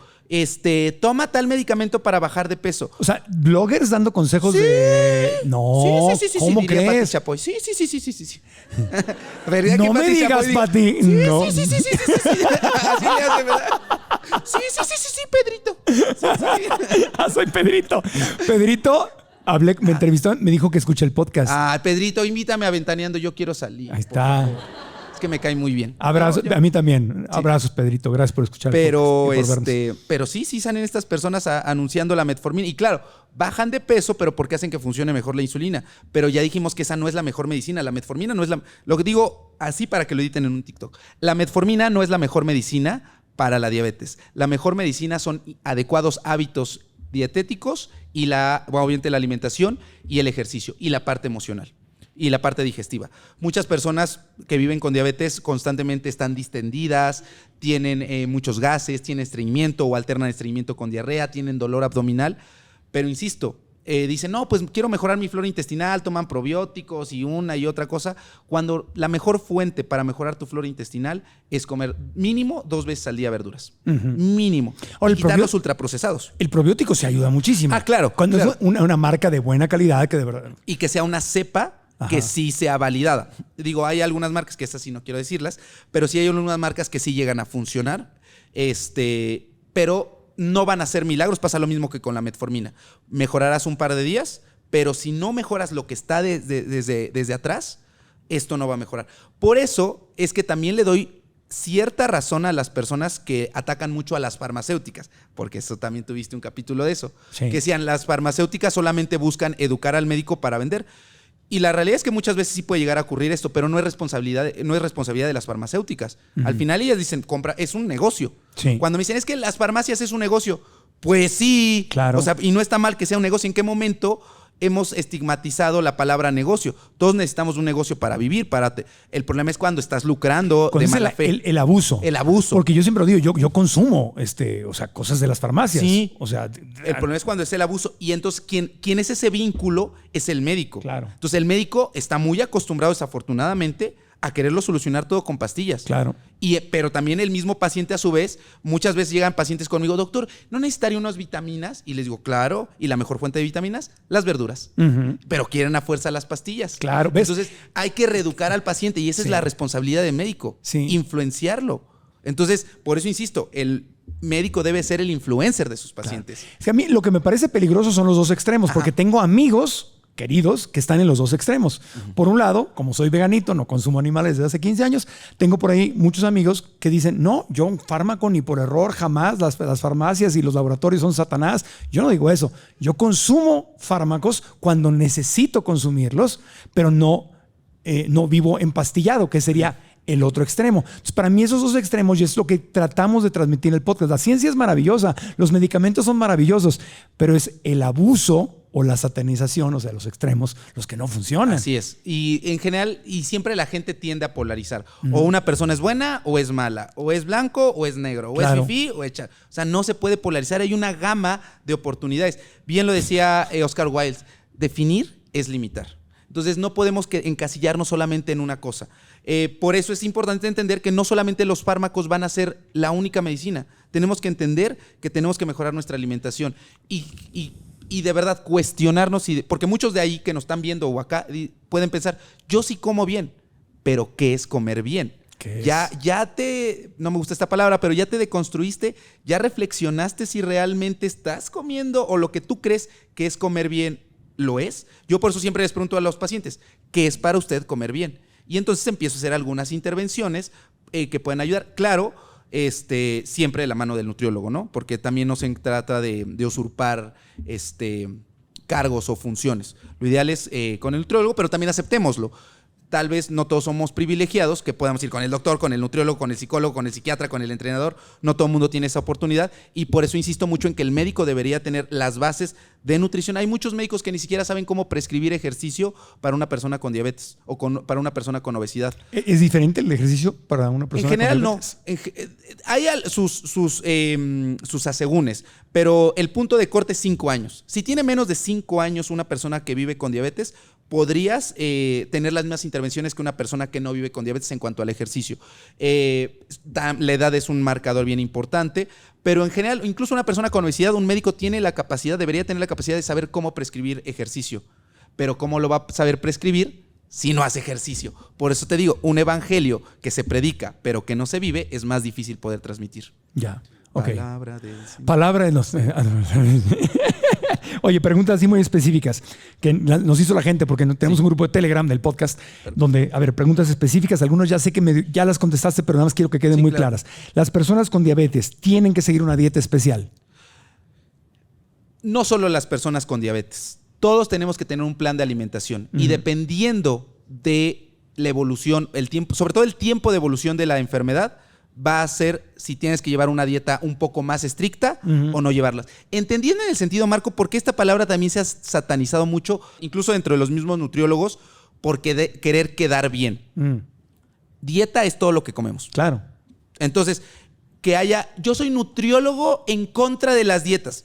toma tal medicamento para bajar de peso. O sea, bloggers dando consejos de... No, sí, ¿cómo diría Pati crees? Chapoy. Sí. No me digas, Pati. No. Sí. Así le hace, ¿verdad? Sí, Pedrito. Soy Pedrito. Pedrito, me entrevistó, me dijo que escucha el podcast. Pedrito, invítame a Ventaneando, yo quiero salir. Ahí está. Es que me cae muy bien. Abrazos, a mí también. Sí. Abrazos, Pedrito. Gracias por escuchar. Pero, pero sí salen estas personas anunciando la metformina. Y claro, bajan de peso, pero porque hacen que funcione mejor la insulina. Pero ya dijimos que esa no es la mejor medicina. La metformina no es la... Lo que digo así para que lo editen en un TikTok. La metformina no es la mejor medicina para la diabetes. La mejor medicina son adecuados hábitos dietéticos y obviamente la alimentación y el ejercicio y la parte emocional. Y la parte digestiva. Muchas personas que viven con diabetes constantemente están distendidas, tienen muchos gases, tienen estreñimiento o alternan estreñimiento con diarrea, tienen dolor abdominal. Pero insisto, dicen, no, pues quiero mejorar mi flora intestinal, toman probióticos y una y otra cosa, cuando la mejor fuente para mejorar tu flora intestinal es comer mínimo 2 veces al día verduras. Mínimo. Ahora, y quitar los ultraprocesados. El probiótico se ayuda muchísimo. Claro. Cuando es una marca de buena calidad que de verdad... Y que sea una cepa que sí sea validada. Digo, hay algunas marcas que estas sí no quiero decirlas, pero sí hay algunas marcas que sí llegan a funcionar, pero no van a ser milagros. Pasa lo mismo que con la metformina. Mejorarás un par de días, pero si no mejoras lo que está desde atrás, esto no va a mejorar. Por eso es que también le doy cierta razón a las personas que atacan mucho a las farmacéuticas, porque eso también tuviste un capítulo de eso, que decían, las farmacéuticas solamente buscan educar al médico para vender. Y la realidad es que muchas veces sí puede llegar a ocurrir esto, pero no es responsabilidad de las farmacéuticas. Al final ellas dicen, es un negocio. Sí. Cuando me dicen, es que las farmacias es un negocio, pues sí. Claro. O sea, y no está mal que sea un negocio. ¿En qué momento hemos estigmatizado la palabra negocio? Todos necesitamos un negocio para vivir. El problema es cuando estás lucrando de mala fe. El abuso. El abuso. Porque yo siempre lo digo, yo consumo cosas de las farmacias. Sí. O sea, el problema es cuando es el abuso. Y entonces, ¿quién es ese vínculo? Es el médico. Claro. Entonces, el médico está muy acostumbrado, desafortunadamente, a quererlo solucionar todo con pastillas. Claro. Pero también el mismo paciente, a su vez, muchas veces llegan pacientes conmigo, doctor, ¿no necesitaría unas vitaminas? Y les digo, claro, y la mejor fuente de vitaminas, las verduras. Pero quieren a fuerza las pastillas. Claro. ¿Ves? Entonces, hay que reeducar al paciente y esa es la responsabilidad del médico, influenciarlo. Entonces, por eso insisto, el médico debe ser el influencer de sus pacientes. Claro. Es que a mí lo que me parece peligroso son los dos extremos, porque tengo amigos queridos que están en los dos extremos. Por un lado, como soy veganito, no consumo animales desde hace 15 años, tengo por ahí muchos amigos que dicen, no, yo un fármaco ni por error, jamás, las farmacias y los laboratorios son Satanás. Yo no digo eso. Yo consumo fármacos cuando necesito consumirlos, pero no vivo empastillado, que sería el otro extremo. Entonces, para mí esos dos extremos, y es lo que tratamos de transmitir en el podcast. La ciencia es maravillosa, los medicamentos son maravillosos, pero es el abuso o la satanización, o sea, los extremos, los que no funcionan. Así es. Y en general, y siempre la gente tiende a polarizar. O una persona es buena o es mala. O es blanco o es negro. O es fifí o es O sea, no se puede polarizar. Hay una gama de oportunidades. Bien lo decía Oscar Wilde, definir es limitar. Entonces, no podemos encasillarnos solamente en una cosa. Por eso es importante entender que no solamente los fármacos van a ser la única medicina. Tenemos que entender que tenemos que mejorar nuestra alimentación. Y de verdad cuestionarnos, porque muchos de ahí que nos están viendo o acá pueden pensar, yo sí como bien, pero ¿qué es comer bien? No me gusta esta palabra, pero ya te deconstruiste, ya reflexionaste si realmente estás comiendo o lo que tú crees que es comer bien, ¿lo es? Yo por eso siempre les pregunto a los pacientes, ¿qué es para usted comer bien? Y entonces empiezo a hacer algunas intervenciones que pueden ayudar. Claro, siempre de la mano del nutriólogo, ¿no? Porque también no se trata de usurpar cargos o funciones. Lo ideal es con el nutriólogo, pero también aceptémoslo. Tal vez no todos somos privilegiados, que podamos ir con el doctor, con el nutriólogo, con el psicólogo, con el psiquiatra, con el entrenador. No todo el mundo tiene esa oportunidad y por eso insisto mucho en que el médico debería tener las bases de nutrición. Hay muchos médicos que ni siquiera saben cómo prescribir ejercicio para una persona con diabetes o para una persona con obesidad. ¿Es diferente el ejercicio para una persona con diabetes? En general no. Hay sus asegúnes, pero el punto de corte es 5 años. Si tiene menos de 5 años una persona que vive con diabetes, podrías tener las mismas intervenciones que una persona que no vive con diabetes en cuanto al ejercicio. La edad es un marcador bien importante, pero en general, incluso una persona con obesidad, un médico debería tener la capacidad de saber cómo prescribir ejercicio. Pero ¿cómo lo va a saber prescribir si no hace ejercicio? Por eso te digo, un evangelio que se predica, pero que no se vive, es más difícil poder transmitir. Ya, ok. Palabra de los... Oye, preguntas así muy específicas que nos hizo la gente, porque tenemos un grupo de Telegram del podcast donde, a ver, preguntas específicas. Algunos ya sé que ya las contestaste, pero nada más quiero que queden muy claras. Las personas con diabetes tienen que seguir una dieta especial. No solo las personas con diabetes. Todos tenemos que tener un plan de alimentación. Y dependiendo de la evolución, el tiempo, sobre todo el tiempo de evolución de la enfermedad, va a ser si tienes que llevar una dieta un poco más estricta o no llevarlas. Entendiendo en el sentido, Marco, porque esta palabra también se ha satanizado mucho, incluso dentro de los mismos nutriólogos, por querer quedar bien. Dieta es todo lo que comemos. Claro. Entonces, yo soy nutriólogo en contra de las dietas.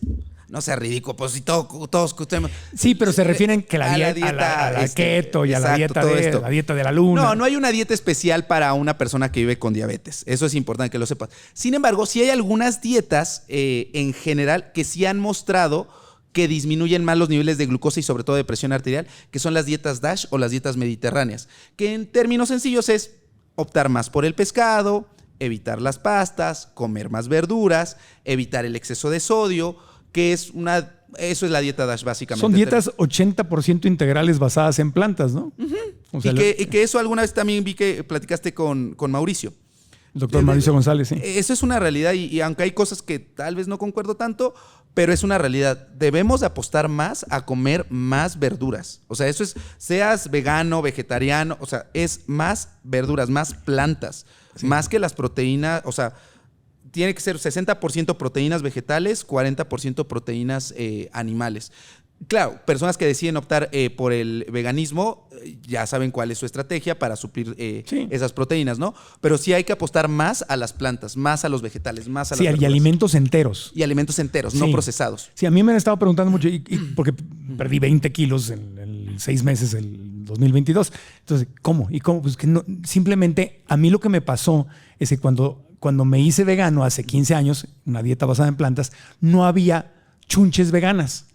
No sea ridículo, pues si todos tenemos... Sí, pero se refieren que la dieta a la keto y a la dieta la dieta de la luna. No hay una dieta especial para una persona que vive con diabetes. Eso es importante que lo sepas. Sin embargo, sí hay algunas dietas en general que sí han mostrado que disminuyen más los niveles de glucosa y sobre todo de presión arterial, que son las dietas DASH o las dietas mediterráneas, que en términos sencillos es optar más por el pescado, evitar las pastas, comer más verduras, evitar el exceso de sodio, que eso es la dieta DASH básicamente. Son dietas 80% integrales basadas en plantas, ¿no? O sea, y que eso alguna vez también vi que platicaste con Mauricio. El doctor Mauricio González, sí. Eso es una realidad y aunque hay cosas que tal vez no concuerdo tanto, pero es una realidad. Debemos de apostar más a comer más verduras. O sea, eso es, seas vegano, vegetariano, o sea, es más verduras, más plantas, más que las proteínas, o sea, tiene que ser 60% proteínas vegetales, 40% proteínas animales. Claro, personas que deciden optar por el veganismo ya saben cuál es su estrategia para suplir esas proteínas, ¿no? Pero sí hay que apostar más a las plantas, más a los vegetales, más a las verduras. Y alimentos enteros. Y alimentos enteros, no procesados. Sí, a mí me han estado preguntando mucho, porque perdí 20 kilos en 6 meses del 2022. Entonces, ¿cómo? Pues que no, simplemente a mí lo que me pasó es que cuando me hice vegano hace 15 años, una dieta basada en plantas, no había chunches veganas.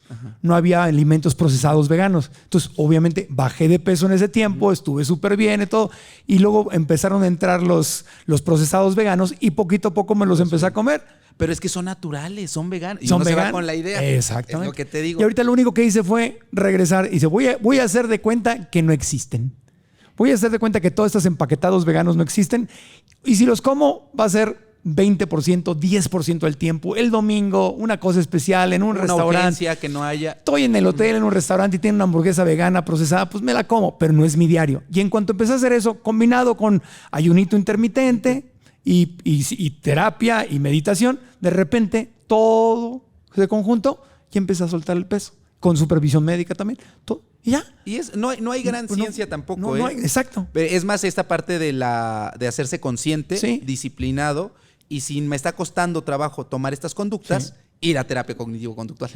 No había alimentos procesados veganos. Entonces, obviamente, bajé de peso en ese tiempo, estuve súper bien y todo. Y luego empezaron a entrar los procesados veganos y poquito a poco me los empecé a comer. Pero es que son naturales, son veganos. Y son uno veganos. se va con la idea. Exactamente. Es lo que te digo. Y ahorita lo único que hice fue regresar y dice, voy a hacer de cuenta que no existen. Voy a hacer de cuenta que todos estos empaquetados veganos no existen. Y si los como, va a ser 20%, 10% del tiempo. El domingo, una cosa especial en un restaurante. Una urgencia que no haya. Estoy en el hotel, en un restaurante y tiene una hamburguesa vegana procesada, pues me la como, pero no es mi diario. Y en cuanto empecé a hacer eso, combinado con ayunito intermitente y terapia y meditación, de repente todo de conjunto y empecé a soltar el peso. Con supervisión médica también. Todo, y ya. Y no hay gran ciencia tampoco. No hay, exacto. Es más esta parte de hacerse consciente, disciplinado, y si me está costando trabajo tomar estas conductas, ir a terapia cognitivo-conductual.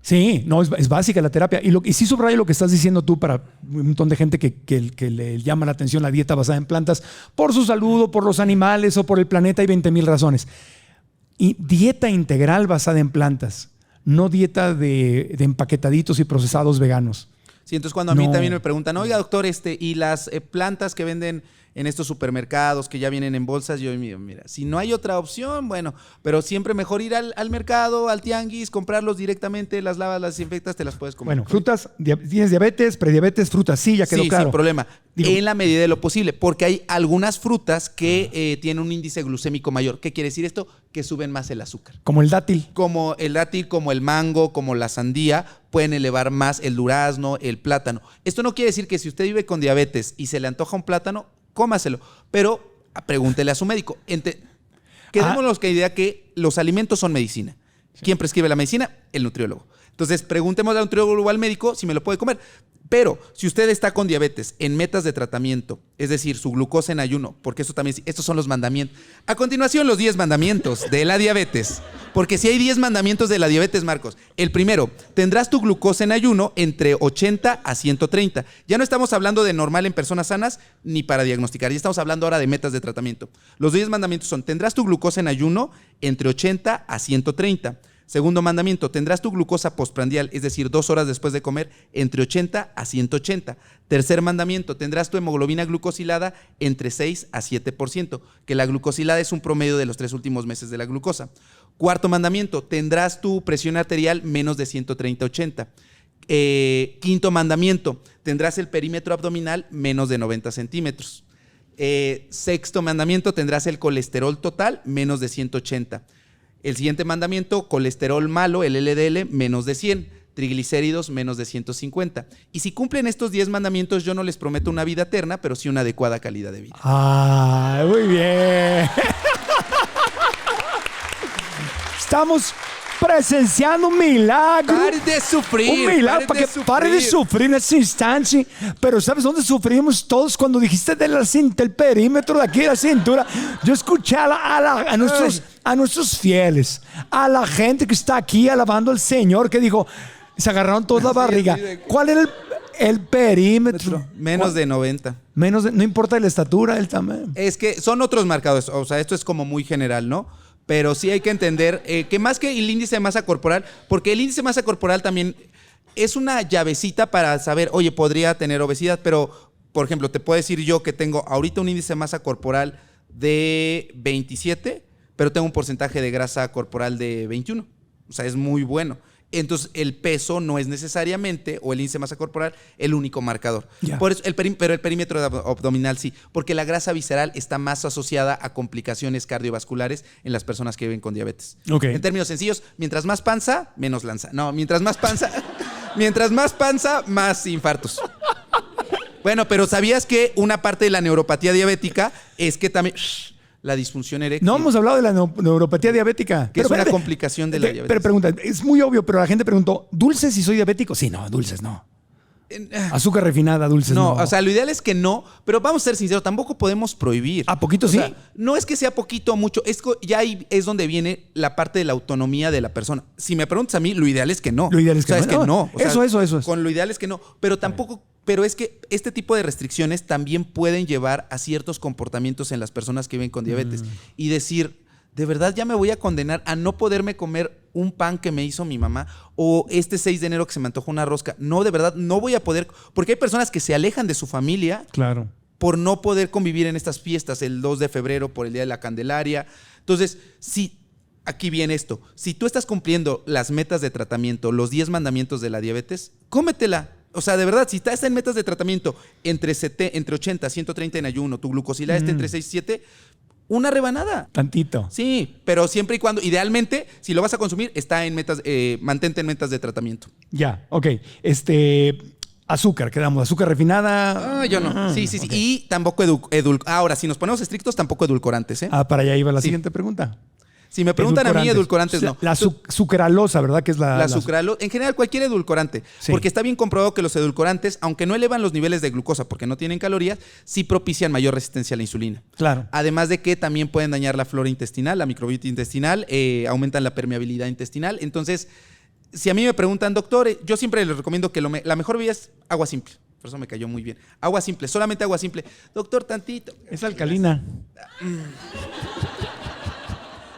Sí, no, es básica la terapia. Y sí subrayo lo que estás diciendo tú para un montón de gente que le llama la atención la dieta basada en plantas por su salud o por los animales o por el planeta. Hay 20,000 razones. Y dieta integral basada en plantas, no dieta de empaquetaditos y procesados veganos. Sí, entonces cuando a mí también me preguntan, oiga, doctor, y las plantas que venden en estos supermercados que ya vienen en bolsas, yo digo, mira, si no hay otra opción, bueno, pero siempre mejor ir al mercado, al tianguis, comprarlos directamente, las lavas, las desinfectas, te las puedes comer. Bueno, frutas, tienes diabetes, prediabetes, frutas, sí, ya quedó claro. Sin problema. En la medida de lo posible, porque hay algunas frutas que tienen un índice glucémico mayor. ¿Qué quiere decir esto? Que suben más el azúcar. Como el dátil. Como el mango, como la sandía, pueden elevar más el durazno, el plátano. Esto no quiere decir que si usted vive con diabetes y se le antoja un plátano, cómaselo, pero pregúntele a su médico. Quedémonos con la idea que los alimentos son medicina. ¿Quién prescribe la medicina? El nutriólogo. Entonces, preguntémosle al nutriólogo o al médico si me lo puede comer. Pero si usted está con diabetes en metas de tratamiento, es decir, su glucosa en ayuno, porque estos son los mandamientos. A continuación, los 10 mandamientos de la diabetes. Porque si hay 10 mandamientos de la diabetes, Marcos. El primero, tendrás tu glucosa en ayuno entre 80 a 130. Ya no estamos hablando de normal en personas sanas ni para diagnosticar. Ya estamos hablando ahora de metas de tratamiento. Los 10 mandamientos son, tendrás tu glucosa en ayuno entre 80 a 130. Segundo mandamiento, tendrás tu glucosa postprandial, es decir, 2 horas después de comer, entre 80 a 180. Tercer mandamiento, tendrás tu hemoglobina glucosilada entre 6 a 7%, que la glucosilada es un promedio de los 3 últimos meses de la glucosa. Cuarto mandamiento, tendrás tu presión arterial menos de 130/80. Quinto mandamiento, tendrás el perímetro abdominal menos de 90 centímetros. Sexto mandamiento, tendrás el colesterol total menos de 180. El siguiente mandamiento, colesterol malo, el LDL, menos de 100. Triglicéridos, menos de 150. Y si cumplen estos 10 mandamientos, yo no les prometo una vida eterna, pero sí una adecuada calidad de vida. ¡Ah, muy bien! Estamos presenciando un milagro. ¡Pare de sufrir! Un milagro pare de sufrir en ese instante. Pero ¿sabes dónde sufrimos todos? Cuando dijiste del perímetro de aquí de la cintura. Yo escuché a nuestros fieles, a la gente que está aquí alabando al Señor, que dijo, se agarraron toda la barriga. ¿Cuál era el perímetro? Menos de 90. No importa la estatura, el tamaño. Es que son otros marcadores. O sea, esto es como muy general, ¿no? Pero sí hay que entender que más que el índice de masa corporal, porque el índice de masa corporal también es una llavecita para saber, oye, podría tener obesidad, pero, por ejemplo, te puedo decir yo que tengo ahorita un índice de masa corporal de 27, pero tengo un porcentaje de grasa corporal de 21. O sea, es muy bueno. Entonces, el peso no es necesariamente, o el índice de masa corporal, el único marcador. Por eso, pero el perímetro abdominal sí, porque la grasa visceral está más asociada a complicaciones cardiovasculares en las personas que viven con diabetes. Okay. En términos sencillos, mientras más panza, menos lanza. No, mientras más panza, más infartos. Bueno, pero ¿sabías que una parte de la neuropatía diabética es que también... la disfunción eréctil. No hemos hablado de la neuropatía diabética. Que es una complicación de la diabetes. Pero pregunta, es muy obvio, pero la gente preguntó, ¿dulces si soy diabético? Sí, no, dulces no. Azúcar refinada, dulces no. No, o sea, lo ideal es que no, pero vamos a ser sinceros, tampoco podemos prohibir. ¿A poquito sí? Sea, no es que sea poquito o mucho, ya ahí es donde viene la parte de la autonomía de la persona. Si me preguntas a mí, lo ideal es que no. Lo ideal es que no. Es que no. Eso es. Con lo ideal es que no, pero tampoco... Pero es que este tipo de restricciones también pueden llevar a ciertos comportamientos en las personas que viven con diabetes. Y decir, ¿de verdad ya me voy a condenar a no poderme comer un pan que me hizo mi mamá? O este 6 de enero que se me antojó una rosca. No, de verdad, no voy a poder. Porque hay personas que se alejan de su familia. Claro. Por no poder convivir en estas fiestas, el 2 de febrero por el Día de la Candelaria. Entonces, aquí viene esto. Si tú estás cumpliendo las metas de tratamiento, los 10 mandamientos de la diabetes, cómetela. O sea, de verdad, si estás en metas de tratamiento entre 80 y 130 en ayuno, tu glucosilada está entre 6 y 7, una rebanada. Tantito. Sí, pero siempre y cuando, idealmente, si lo vas a consumir, está en metas, mantente en metas de tratamiento. Ya, ok. Azúcar, quedamos. Azúcar refinada. Yo no. Sí. Okay. Y tampoco ahora, si nos ponemos estrictos, tampoco edulcorantes, ¿eh? Para allá iba la siguiente pregunta. Si me preguntan a mí, edulcorantes no. La sucralosa, ¿verdad? Que es la sucralosa. En general, cualquier edulcorante. Sí. Porque está bien comprobado que los edulcorantes, aunque no elevan los niveles de glucosa porque no tienen calorías, sí propician mayor resistencia a la insulina. Claro. Además de que también pueden dañar la flora intestinal, la microbiota intestinal, aumentan la permeabilidad intestinal. Entonces, si a mí me preguntan, doctor, yo siempre les recomiendo que la mejor bebida es agua simple. Por eso me cayó muy bien. Agua simple, solamente agua simple. Doctor, tantito. Es alcalina.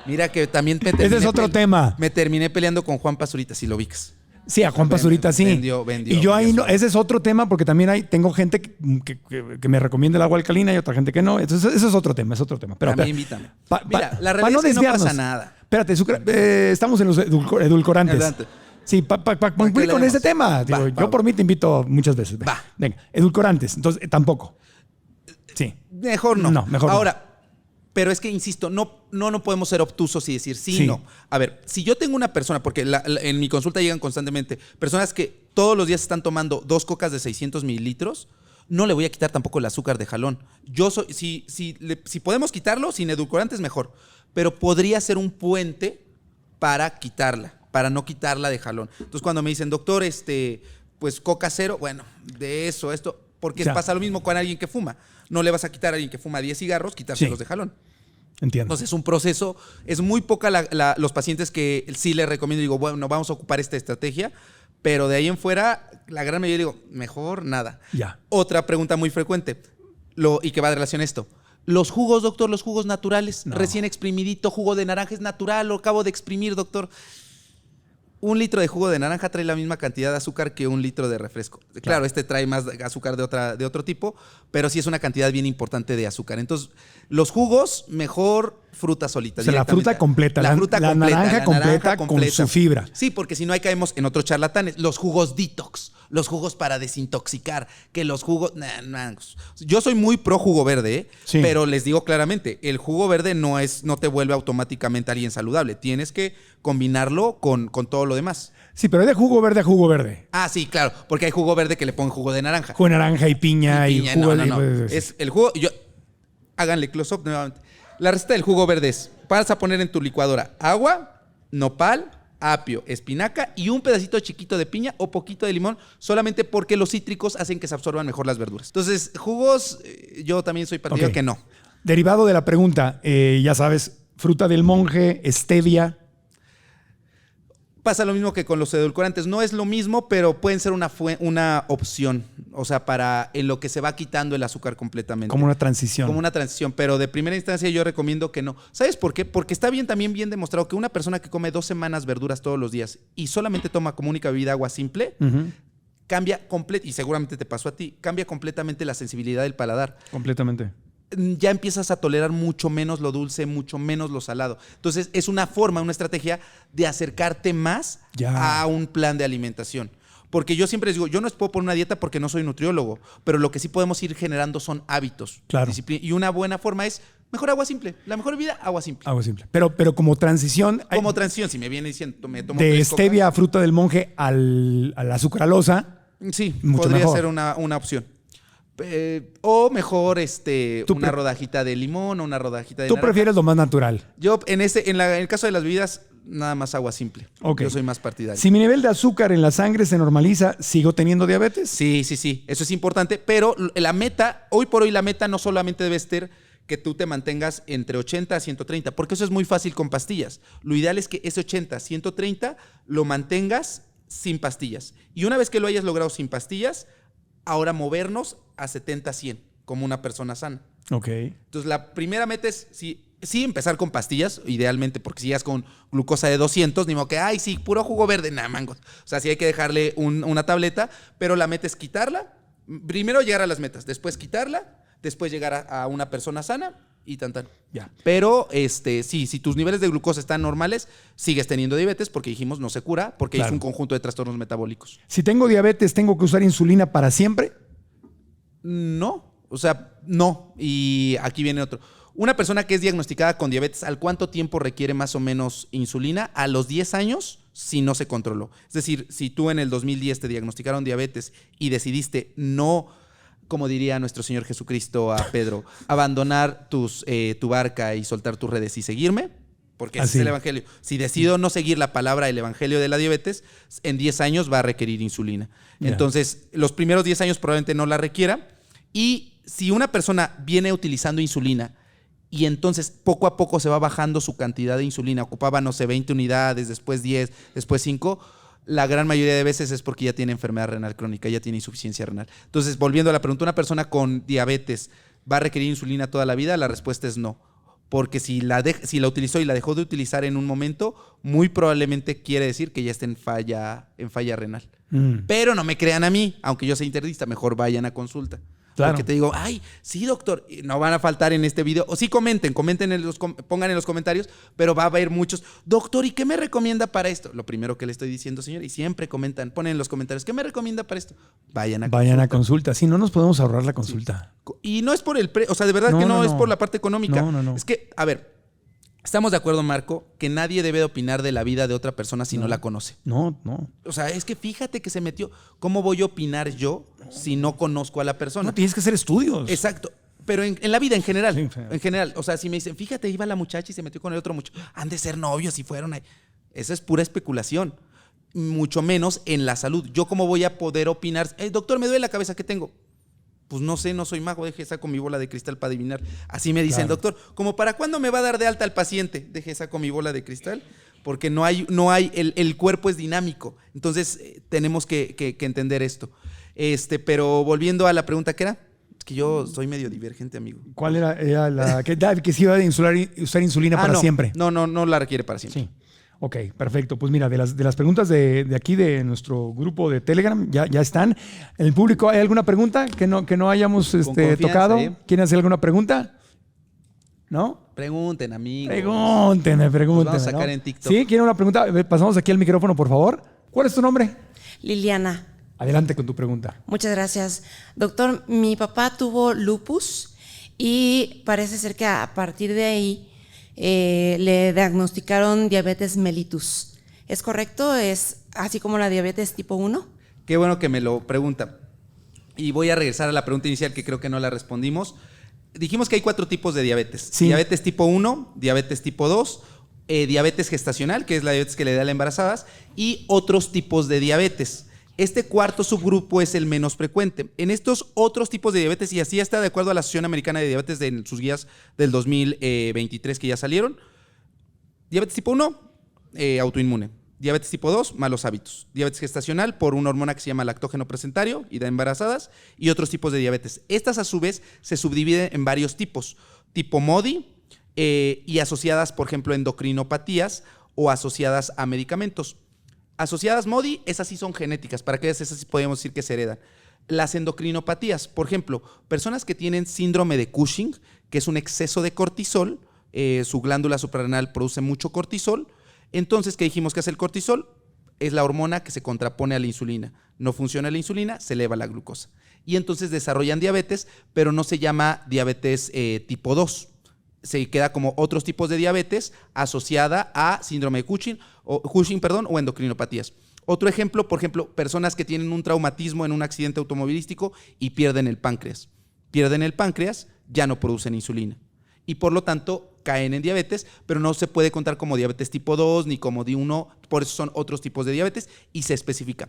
Mira que también ese es otro tema. Me terminé peleando con Juan Pazurita, si lo ubicas. Sí, a Juan Pazurita sí. Vendió. Y yo ahí no, ese es otro tema porque también tengo gente que me recomienda el agua alcalina y otra gente que no. Entonces, ese es otro tema, Pero a mí invítame. Mira, la realidad es que no pasa nada. Espérate, estamos en los edulcorantes. Adelante. Sí, para cumplir con este tema. Yo por mí te invito muchas veces. Venga, edulcorantes. Entonces, tampoco. Sí. Mejor no. No, mejor Ahora, pero es que, insisto, no podemos ser obtusos y decir sí, no. A ver, si yo tengo una persona, porque en mi consulta llegan constantemente personas que todos los días están tomando 2 cocas de 600 mililitros, no le voy a quitar tampoco el azúcar de jalón. Si podemos quitarlo sin edulcorantes, mejor. Pero podría ser un puente para quitarla, para no quitarla de jalón. Entonces, cuando me dicen, doctor, pues Coca cero, bueno, de eso, esto, porque Ya. pasa lo mismo con alguien que fuma. No le vas a quitar a alguien que fuma 10 cigarros, quitárselos de jalón. Entiendo. Entonces es un proceso, es muy poca los pacientes que sí les recomiendo, digo, bueno, vamos a ocupar esta estrategia, pero de ahí en fuera, la gran mayoría digo, mejor nada. Ya. Otra pregunta muy frecuente, y que va de relación a esto. Los jugos, doctor, los jugos naturales, No. recién exprimidito, jugo de naranja es natural, lo acabo de exprimir, doctor. 1 litro de jugo de naranja trae la misma cantidad de azúcar que 1 litro de refresco. Claro, este trae más azúcar de otro tipo, pero sí es una cantidad bien importante de azúcar. Entonces, los jugos, mejor fruta solita. O sea, la fruta completa, La fruta la completa. naranja completa con su fibra. Sí, porque si no, ahí caemos en otros charlatanes. Los jugos detox, los jugos para desintoxicar, que los jugos... Yo soy muy pro jugo verde, ¿eh? Sí. Pero les digo claramente, el jugo verde no te vuelve automáticamente alguien saludable. Tienes que combinarlo con todo lo demás. Sí, pero es de jugo verde a jugo verde. Ah, sí, claro, porque hay jugo verde que le ponen jugo de naranja. Jugo de naranja y piña y, Piña, jugo no. de... Es el jugo... Háganle close-up nuevamente. La receta del jugo verde es, vas a poner en tu licuadora agua, nopal, apio, espinaca y un pedacito chiquito de piña o poquito de limón, solamente porque los cítricos hacen que se absorban mejor las verduras. Entonces, jugos, yo también soy partidario Ok. que no. Derivado de la pregunta, ya sabes, fruta del monje, stevia. Pasa lo mismo que con los edulcorantes. No es lo mismo, pero pueden ser una opción. O sea, en lo que se va quitando el azúcar completamente. Como una transición. Como una transición, pero de primera instancia yo recomiendo que no. ¿Sabes por qué? Porque está también bien demostrado que una persona que come 2 semanas verduras todos los días y solamente toma como única bebida agua simple, cambia y seguramente te pasó a ti, cambia completamente la sensibilidad del paladar. Completamente. Ya empiezas a tolerar mucho menos lo dulce, mucho menos lo salado. Entonces es una estrategia de acercarte más a un plan de alimentación. Porque yo siempre les digo, yo no les puedo poner una dieta porque no soy nutriólogo, pero lo que sí podemos ir generando son hábitos. Claro. Disciplina. Y una buena forma es mejor agua simple. La mejor bebida, agua simple. Agua simple. Pero como transición... Como transición, si me viene diciendo, me tomo de 3 stevia a cocas, fruta del monje a la sucralosa. sí, mucho podría mejor. ser una opción. O mejor una rodajita de limón o una rodajita de Tú naranja. prefieres lo más natural. Yo, en el caso de las bebidas, nada más agua simple. Ok. Yo soy más partidario. Si mi nivel de azúcar en la sangre se normaliza, ¿sigo teniendo diabetes? Sí. Eso es importante. Pero la meta, hoy por hoy, la meta no solamente debe ser que tú te mantengas entre 80 a 130, porque eso es muy fácil con pastillas. Lo ideal es que ese 80 a 130 lo mantengas sin pastillas. Y una vez que lo hayas logrado sin pastillas, ahora movernos a 70 a 100, como una persona sana. Ok. Entonces, la primera meta es sí empezar con pastillas, idealmente, porque si llegas con glucosa de 200, ni modo que, ay, sí, puro jugo verde, nada, mangos. O sea, sí hay que dejarle una tableta, pero la meta es quitarla. Primero llegar a las metas, después quitarla, después llegar a una persona sana y tan. Ya. Pero, si tus niveles de glucosa están normales, sigues teniendo diabetes, porque dijimos no se cura, porque Claro. es un conjunto de trastornos metabólicos. Si tengo diabetes, ¿tengo que usar insulina para siempre? No, o sea, no. Y aquí viene otro. Una persona que es diagnosticada con diabetes, ¿al cuánto tiempo requiere más o menos insulina? A los 10 años, si no se controló. Es decir, si tú en el 2010 te diagnosticaron diabetes y decidiste no, como diría nuestro Señor Jesucristo a Pedro, abandonar tu barca y soltar tus redes y seguirme, porque ese Así. es el evangelio. Si decido no seguir la palabra del evangelio de la diabetes, en 10 años va a requerir insulina. Ya. Entonces, los primeros 10 años probablemente no la requiera. Y si una persona viene utilizando insulina y entonces poco a poco se va bajando su cantidad de insulina, ocupaba, no sé, 20 unidades, después 10, después 5, la gran mayoría de veces es porque ya tiene enfermedad renal crónica, ya tiene insuficiencia renal. Entonces, volviendo a la pregunta, ¿una persona con diabetes va a requerir insulina toda la vida? La respuesta es no. Porque si la utilizó y la dejó de utilizar en un momento, muy probablemente quiere decir que ya está en falla renal. Pero no me crean a mí, aunque yo sea internista, mejor vayan a consulta. Claro. Porque te digo, ay, sí, doctor, no van a faltar en este video. O sí, comenten pongan en los comentarios, pero va a haber muchos. Doctor, ¿y qué me recomienda para esto? Lo primero que le estoy diciendo, señor, y siempre ponen en los comentarios, ¿qué me recomienda para esto? Vayan a consulta. Si no, nos podemos ahorrar la consulta. Y no es por el o sea, de verdad No, que no, no, es no. por la parte económica. No. Es que, a ver, estamos de acuerdo, Marco, que nadie debe de opinar de la vida de otra persona si no la conoce. No. O sea, es que fíjate que se metió. ¿Cómo voy a opinar yo si no conozco a la persona? No, tienes que hacer estudios. Exacto. Pero en la vida en general. Sí, en general. En general. O sea, si me dicen, fíjate, iba la muchacha y se metió con el otro muchacho. Han de ser novios y fueron ahí. Esa es pura especulación. mucho menos en la salud. ¿Yo cómo voy a poder opinar? Doctor, me duele la cabeza, ¿qué tengo? Pues no sé, no soy mago, deje saco mi bola de cristal para adivinar. Así me dice el doctor. ¿Como para cuándo me va a dar de alta el paciente? Deje saco mi bola de cristal. Porque el cuerpo es dinámico. Entonces tenemos que entender esto. Pero volviendo a la pregunta que era, es que yo soy medio divergente, amigo. ¿Cuál era la que se iba a usar insulina para siempre? No la requiere para siempre. Sí. Ok, perfecto. Pues mira, de las preguntas de aquí, de nuestro grupo de Telegram, ya están. ¿En el público hay alguna pregunta que no hayamos tocado? ¿Quieren hacer alguna pregunta? ¿No? Pregunten, amigos. Pregúntenme. Nos vamos a sacar en TikTok. ¿Sí? ¿Quieren una pregunta? Pasamos aquí al micrófono, por favor. ¿Cuál es tu nombre? Liliana. Adelante con tu pregunta. Muchas gracias. Doctor, mi papá tuvo lupus y parece ser que a partir de ahí le diagnosticaron diabetes mellitus. ¿Es correcto? ¿Es así como la diabetes tipo 1? Qué bueno que me lo pregunta. Y voy a regresar a la pregunta inicial que creo que no la respondimos. Dijimos que hay 4 tipos de diabetes. Sí. Diabetes tipo 1, diabetes tipo 2, diabetes gestacional, que es la diabetes que le da a las embarazadas, y otros tipos de diabetes. Este cuarto subgrupo es el menos frecuente. En estos otros tipos de diabetes, y así está de acuerdo a la Asociación Americana de Diabetes en sus guías del 2023 que ya salieron, diabetes tipo 1, autoinmune. Diabetes tipo 2, malos hábitos. Diabetes gestacional por una hormona que se llama lactógeno presentario y da embarazadas, y otros tipos de diabetes. Estas a su vez se subdividen en varios tipos. Tipo MODY y asociadas, por ejemplo, a endocrinopatías o asociadas a medicamentos. Asociadas MODY, esas sí son genéticas, para que esas sí podemos decir que se heredan. Las endocrinopatías, por ejemplo, personas que tienen síndrome de Cushing, que es un exceso de cortisol, su glándula suprarrenal produce mucho cortisol. Entonces, ¿qué dijimos que hace el cortisol? Es la hormona que se contrapone a la insulina. No funciona la insulina, se eleva la glucosa. Y entonces desarrollan diabetes, pero no se llama diabetes tipo 2. Se queda como otros tipos de diabetes asociada a síndrome de Cushing o endocrinopatías. Otro ejemplo, por ejemplo, personas que tienen un traumatismo en un accidente automovilístico y pierden el páncreas. Pierden el páncreas, ya no producen insulina. Y por lo tanto caen en diabetes, pero no se puede contar como diabetes tipo 2 ni como D1, por eso son otros tipos de diabetes y se especifica.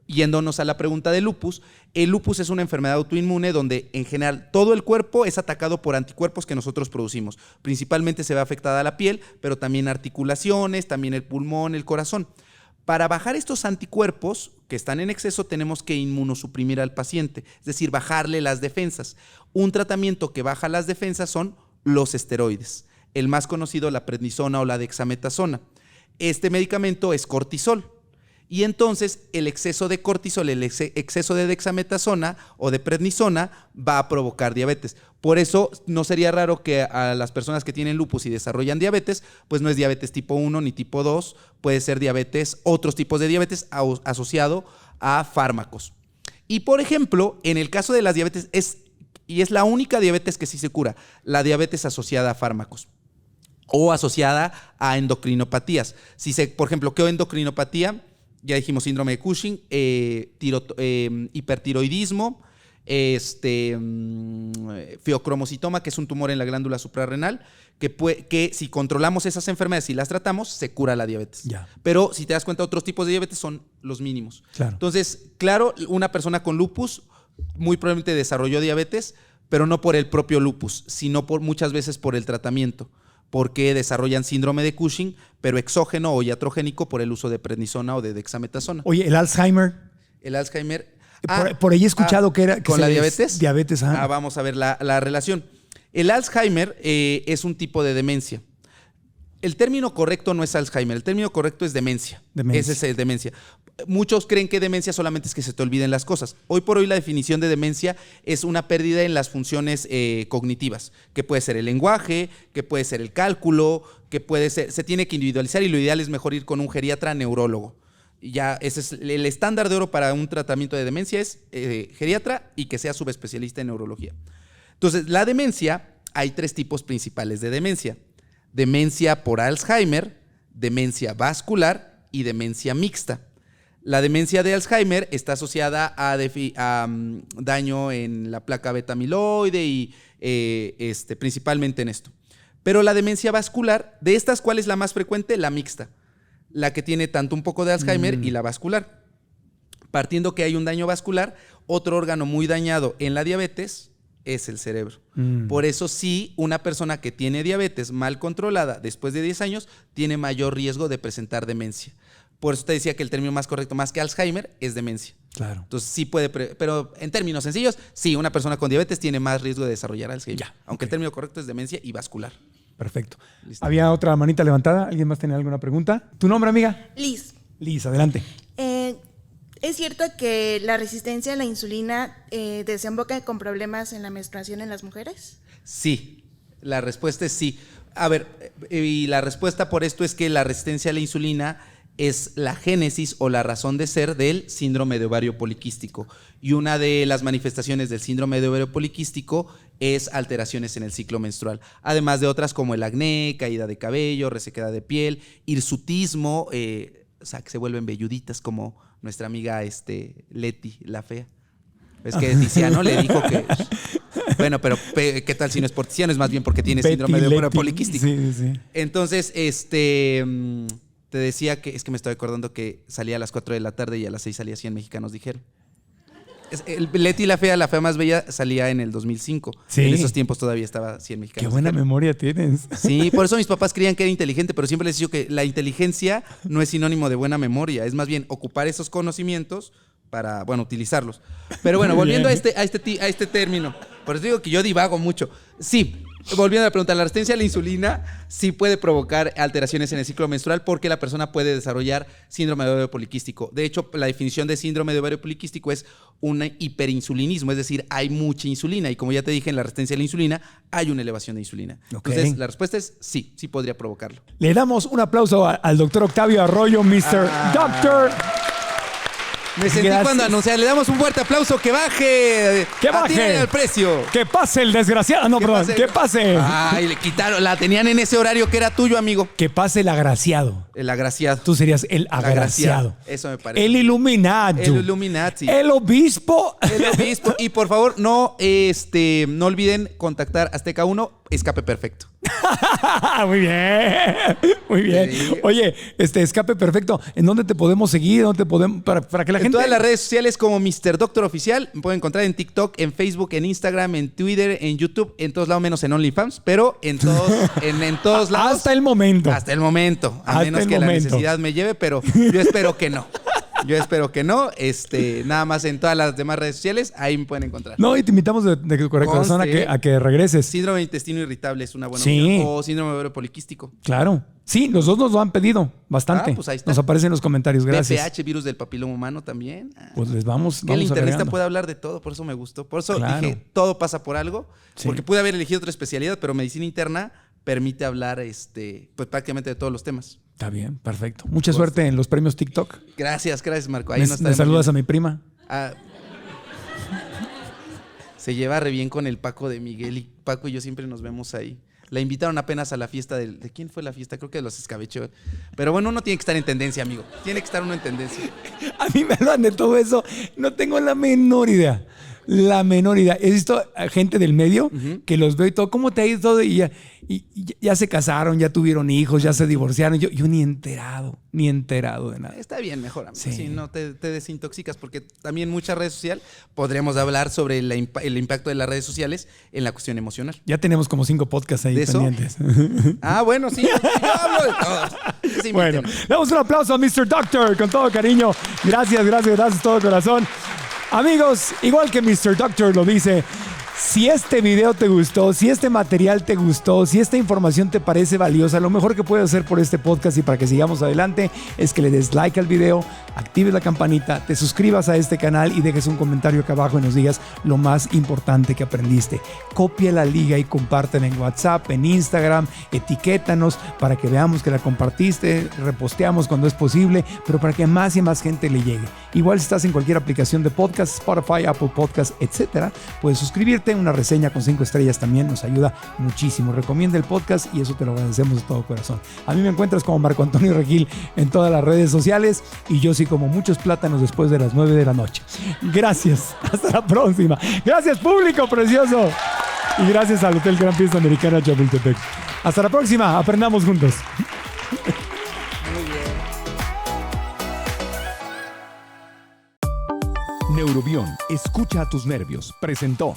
Yéndonos a la pregunta de lupus, el lupus es una enfermedad autoinmune donde en general todo el cuerpo es atacado por anticuerpos que nosotros producimos. Principalmente se ve afectada la piel, pero también articulaciones, también el pulmón, el corazón. Para bajar estos anticuerpos que están en exceso tenemos que inmunosuprimir al paciente, es decir, bajarle las defensas. Un tratamiento que baja las defensas son los esteroides. El más conocido, la prednisona o la dexametasona. Este medicamento es cortisol. Y entonces el exceso de cortisol, el exceso de dexametasona o de prednisona va a provocar diabetes. Por eso no sería raro que a las personas que tienen lupus y desarrollan diabetes, pues no es diabetes tipo 1 ni tipo 2, puede ser diabetes, otros tipos de diabetes asociado a fármacos. Y por ejemplo, en el caso de las diabetes, es la única diabetes que sí se cura, la diabetes asociada a fármacos o asociada a endocrinopatías. Por ejemplo, ¿qué endocrinopatía? Ya dijimos síndrome de Cushing, hipertiroidismo, feocromocitoma, que es un tumor en la glándula suprarrenal, que si controlamos esas enfermedades y las tratamos, se cura la diabetes. Ya. Pero si te das cuenta, otros tipos de diabetes son los mínimos. Claro. Entonces, claro, una persona con lupus muy probablemente desarrolló diabetes, pero no por el propio lupus, sino muchas veces por el tratamiento. Porque desarrollan síndrome de Cushing, pero exógeno o iatrogénico por el uso de prednisona o de dexametasona. Oye, ¿el Alzheimer? El Alzheimer. Por ahí he escuchado que era... Que ¿con la diabetes? Diabetes, ajá. Vamos a ver la relación. El Alzheimer es un tipo de demencia. El término correcto no es Alzheimer, el término correcto es demencia. Ese es el demencia. Muchos creen que demencia solamente es que se te olviden las cosas. Hoy por hoy la definición de demencia es una pérdida en las funciones cognitivas, que puede ser el lenguaje, que puede ser el cálculo, que puede ser, se tiene que individualizar y lo ideal es mejor ir con un geriatra neurólogo. Ya ese es el estándar de oro para un tratamiento de demencia, es geriatra y que sea subespecialista en neurología. Entonces, la demencia, hay 3 tipos principales de demencia. Demencia por Alzheimer, demencia vascular y demencia mixta. La demencia de Alzheimer está asociada a daño en la placa beta amiloide y principalmente en esto. Pero la demencia vascular, de estas, ¿cuál es la más frecuente? La mixta. la que tiene tanto un poco de Alzheimer y la vascular. Partiendo que hay un daño vascular, otro órgano muy dañado en la diabetes es el cerebro. Por eso sí, una persona que tiene diabetes mal controlada después de 10 años tiene mayor riesgo de presentar demencia. Por eso te decía que el término más correcto, más que Alzheimer, es demencia. Claro. Entonces sí puede, pero en términos sencillos, sí, una persona con diabetes tiene más riesgo de desarrollar Alzheimer. Aunque el término correcto es demencia y vascular. Perfecto. Listo. Había otra manita levantada. ¿Alguien más tenía alguna pregunta? ¿Tu nombre, amiga? Liz, Liz, adelante. ¿es cierto que la resistencia a la insulina desemboca con problemas en la menstruación en las mujeres? Sí, la respuesta es sí. A ver, y la respuesta por esto es que la resistencia a la insulina es la génesis o la razón de ser del síndrome de ovario poliquístico. Y una de las manifestaciones del síndrome de ovario poliquístico es alteraciones en el ciclo menstrual. Además de otras como el acné, caída de cabello, resequedad de piel, hirsutismo, o sea, que se vuelven velluditas como nuestra amiga Leti, la fea. Es que Tiziano le dijo que... Bueno, pero ¿qué tal si no es por Tiziano? Es más bien porque tiene síndrome de ovario poliquístico. Sí. Entonces, te decía que es que me estoy acordando que salía a las 4 de la tarde y a las 6 salía 100 mexicanos, dijeron. Leti la fea más bella, salía en el 2005. Sí. En esos tiempos todavía estaba 100 mexicanos. Qué buena memoria tienes. Sí, por eso mis papás creían que era inteligente, pero siempre les he dicho que la inteligencia no es sinónimo de buena memoria, es más bien ocupar esos conocimientos para, bueno, utilizarlos. Pero bueno, volviendo a este término, por eso digo que yo divago mucho. Sí. Volviendo a la pregunta, la resistencia a la insulina sí puede provocar alteraciones en el ciclo menstrual porque la persona puede desarrollar síndrome de ovario poliquístico. De hecho, la definición de síndrome de ovario poliquístico es un hiperinsulinismo, es decir, hay mucha insulina y como ya te dije, en la resistencia a la insulina hay una elevación de insulina. Okay. Entonces, la respuesta es sí podría provocarlo. Le damos un aplauso al doctor Octavio Arroyo, Mr. Doctor. Me sentí Gracias. cuando anuncié, le damos un fuerte aplauso, que baje. ¡Que baje! Atínale al precio. ¡Que pase el desgraciado! No, perdón, ¡que pase! Ay, le quitaron, la tenían en ese horario que era tuyo, amigo. ¡Que pase el agraciado! El agraciado. Tú serías el agraciado. Eso me parece. El Illuminati. El Illuminati. El obispo. El obispo. Y por favor, no olviden contactar Azteca 1, Escape Perfecto. Muy bien. Muy bien. Sí. Oye, Escape Perfecto, ¿en dónde te podemos seguir? ¿Dónde te podemos para que la gente... En todas las redes sociales como Mr. Doctor Oficial. Me pueden encontrar en TikTok, en Facebook, en Instagram, en Twitter, en YouTube, en todos lados menos en OnlyFans, pero en todos, en todos lados. Hasta el momento. Hasta el momento. A menos que la necesidad me lleve, pero yo espero que no. Yo espero que no. Nada más en todas las demás redes sociales, ahí me pueden encontrar. No, y te invitamos de corazón a que regreses. Síndrome de intestino irritable es una buena Sí. opción. O síndrome de ovario poliquístico. Claro. Sí, los dos nos lo han pedido bastante. Pues ahí está. Nos aparece en los comentarios. Gracias. VPH, virus del papiloma humano también. Pues les vamos Que el internista agregando. puede hablar de todo, por eso me gustó. Por eso Claro. dije, todo pasa por algo. Sí. Porque pude haber elegido otra especialidad, pero medicina interna permite hablar pues prácticamente de todos los temas. Está bien, perfecto. Mucha suerte en los premios TikTok. Gracias, Marco. Ahí Me nos estaremos saludas viendo. a mi prima. Se lleva re bien con el Paco de Miguel y Paco y yo siempre nos vemos ahí. La invitaron apenas a la fiesta ¿de quién fue la fiesta? Creo que de los Escabeche. Pero bueno, uno tiene que estar en tendencia, amigo. Tiene que estar uno en tendencia. A mí me hablan de todo eso. No tengo la menor idea. La menor idea. He visto a gente del medio que los veo y todo. ¿Cómo te ha ido todo? Y ya se casaron, ya tuvieron hijos, ya se divorciaron. Yo ni enterado de nada. Está bien, mejor, amigo. Sí. Sí, no te desintoxicas, porque también muchas redes sociales podremos hablar sobre el impacto de las redes sociales en la cuestión emocional. Ya tenemos como 5 podcasts ahí ¿De eso? pendientes. Bueno, sí, yo hablo de todos. Sí, Bueno, damos un aplauso a Mr. Doctor con todo cariño. Gracias, todo corazón. Amigos, igual que Mr. Doctor lo dice, si este video te gustó, si este material te gustó, si esta información te parece valiosa, lo mejor que puedes hacer por este podcast y para que sigamos adelante es que le des like al video, actives la campanita, te suscribas a este canal y dejes un comentario acá abajo y nos digas lo más importante que aprendiste. Copia la liga y compártela en WhatsApp, en Instagram, etiquétanos para que veamos que la compartiste, reposteamos cuando es posible, pero para que más y más gente le llegue. Igual si estás en cualquier aplicación de podcast, Spotify, Apple Podcast, etcétera, puedes suscribirte. Una reseña con 5 estrellas también nos ayuda muchísimo. Recomienda el podcast y eso te lo agradecemos de todo corazón. A mí me encuentras como Marco Antonio Regil en todas las redes sociales y yo sí como muchos plátanos después de las 9 de la noche. Gracias. Hasta la próxima. Gracias, público precioso. Y gracias al Hotel Gran Fiesta Americana Chapultepec. Hasta la próxima. Aprendamos juntos. Muy bien. Neurobión, escucha a tus nervios, presentó.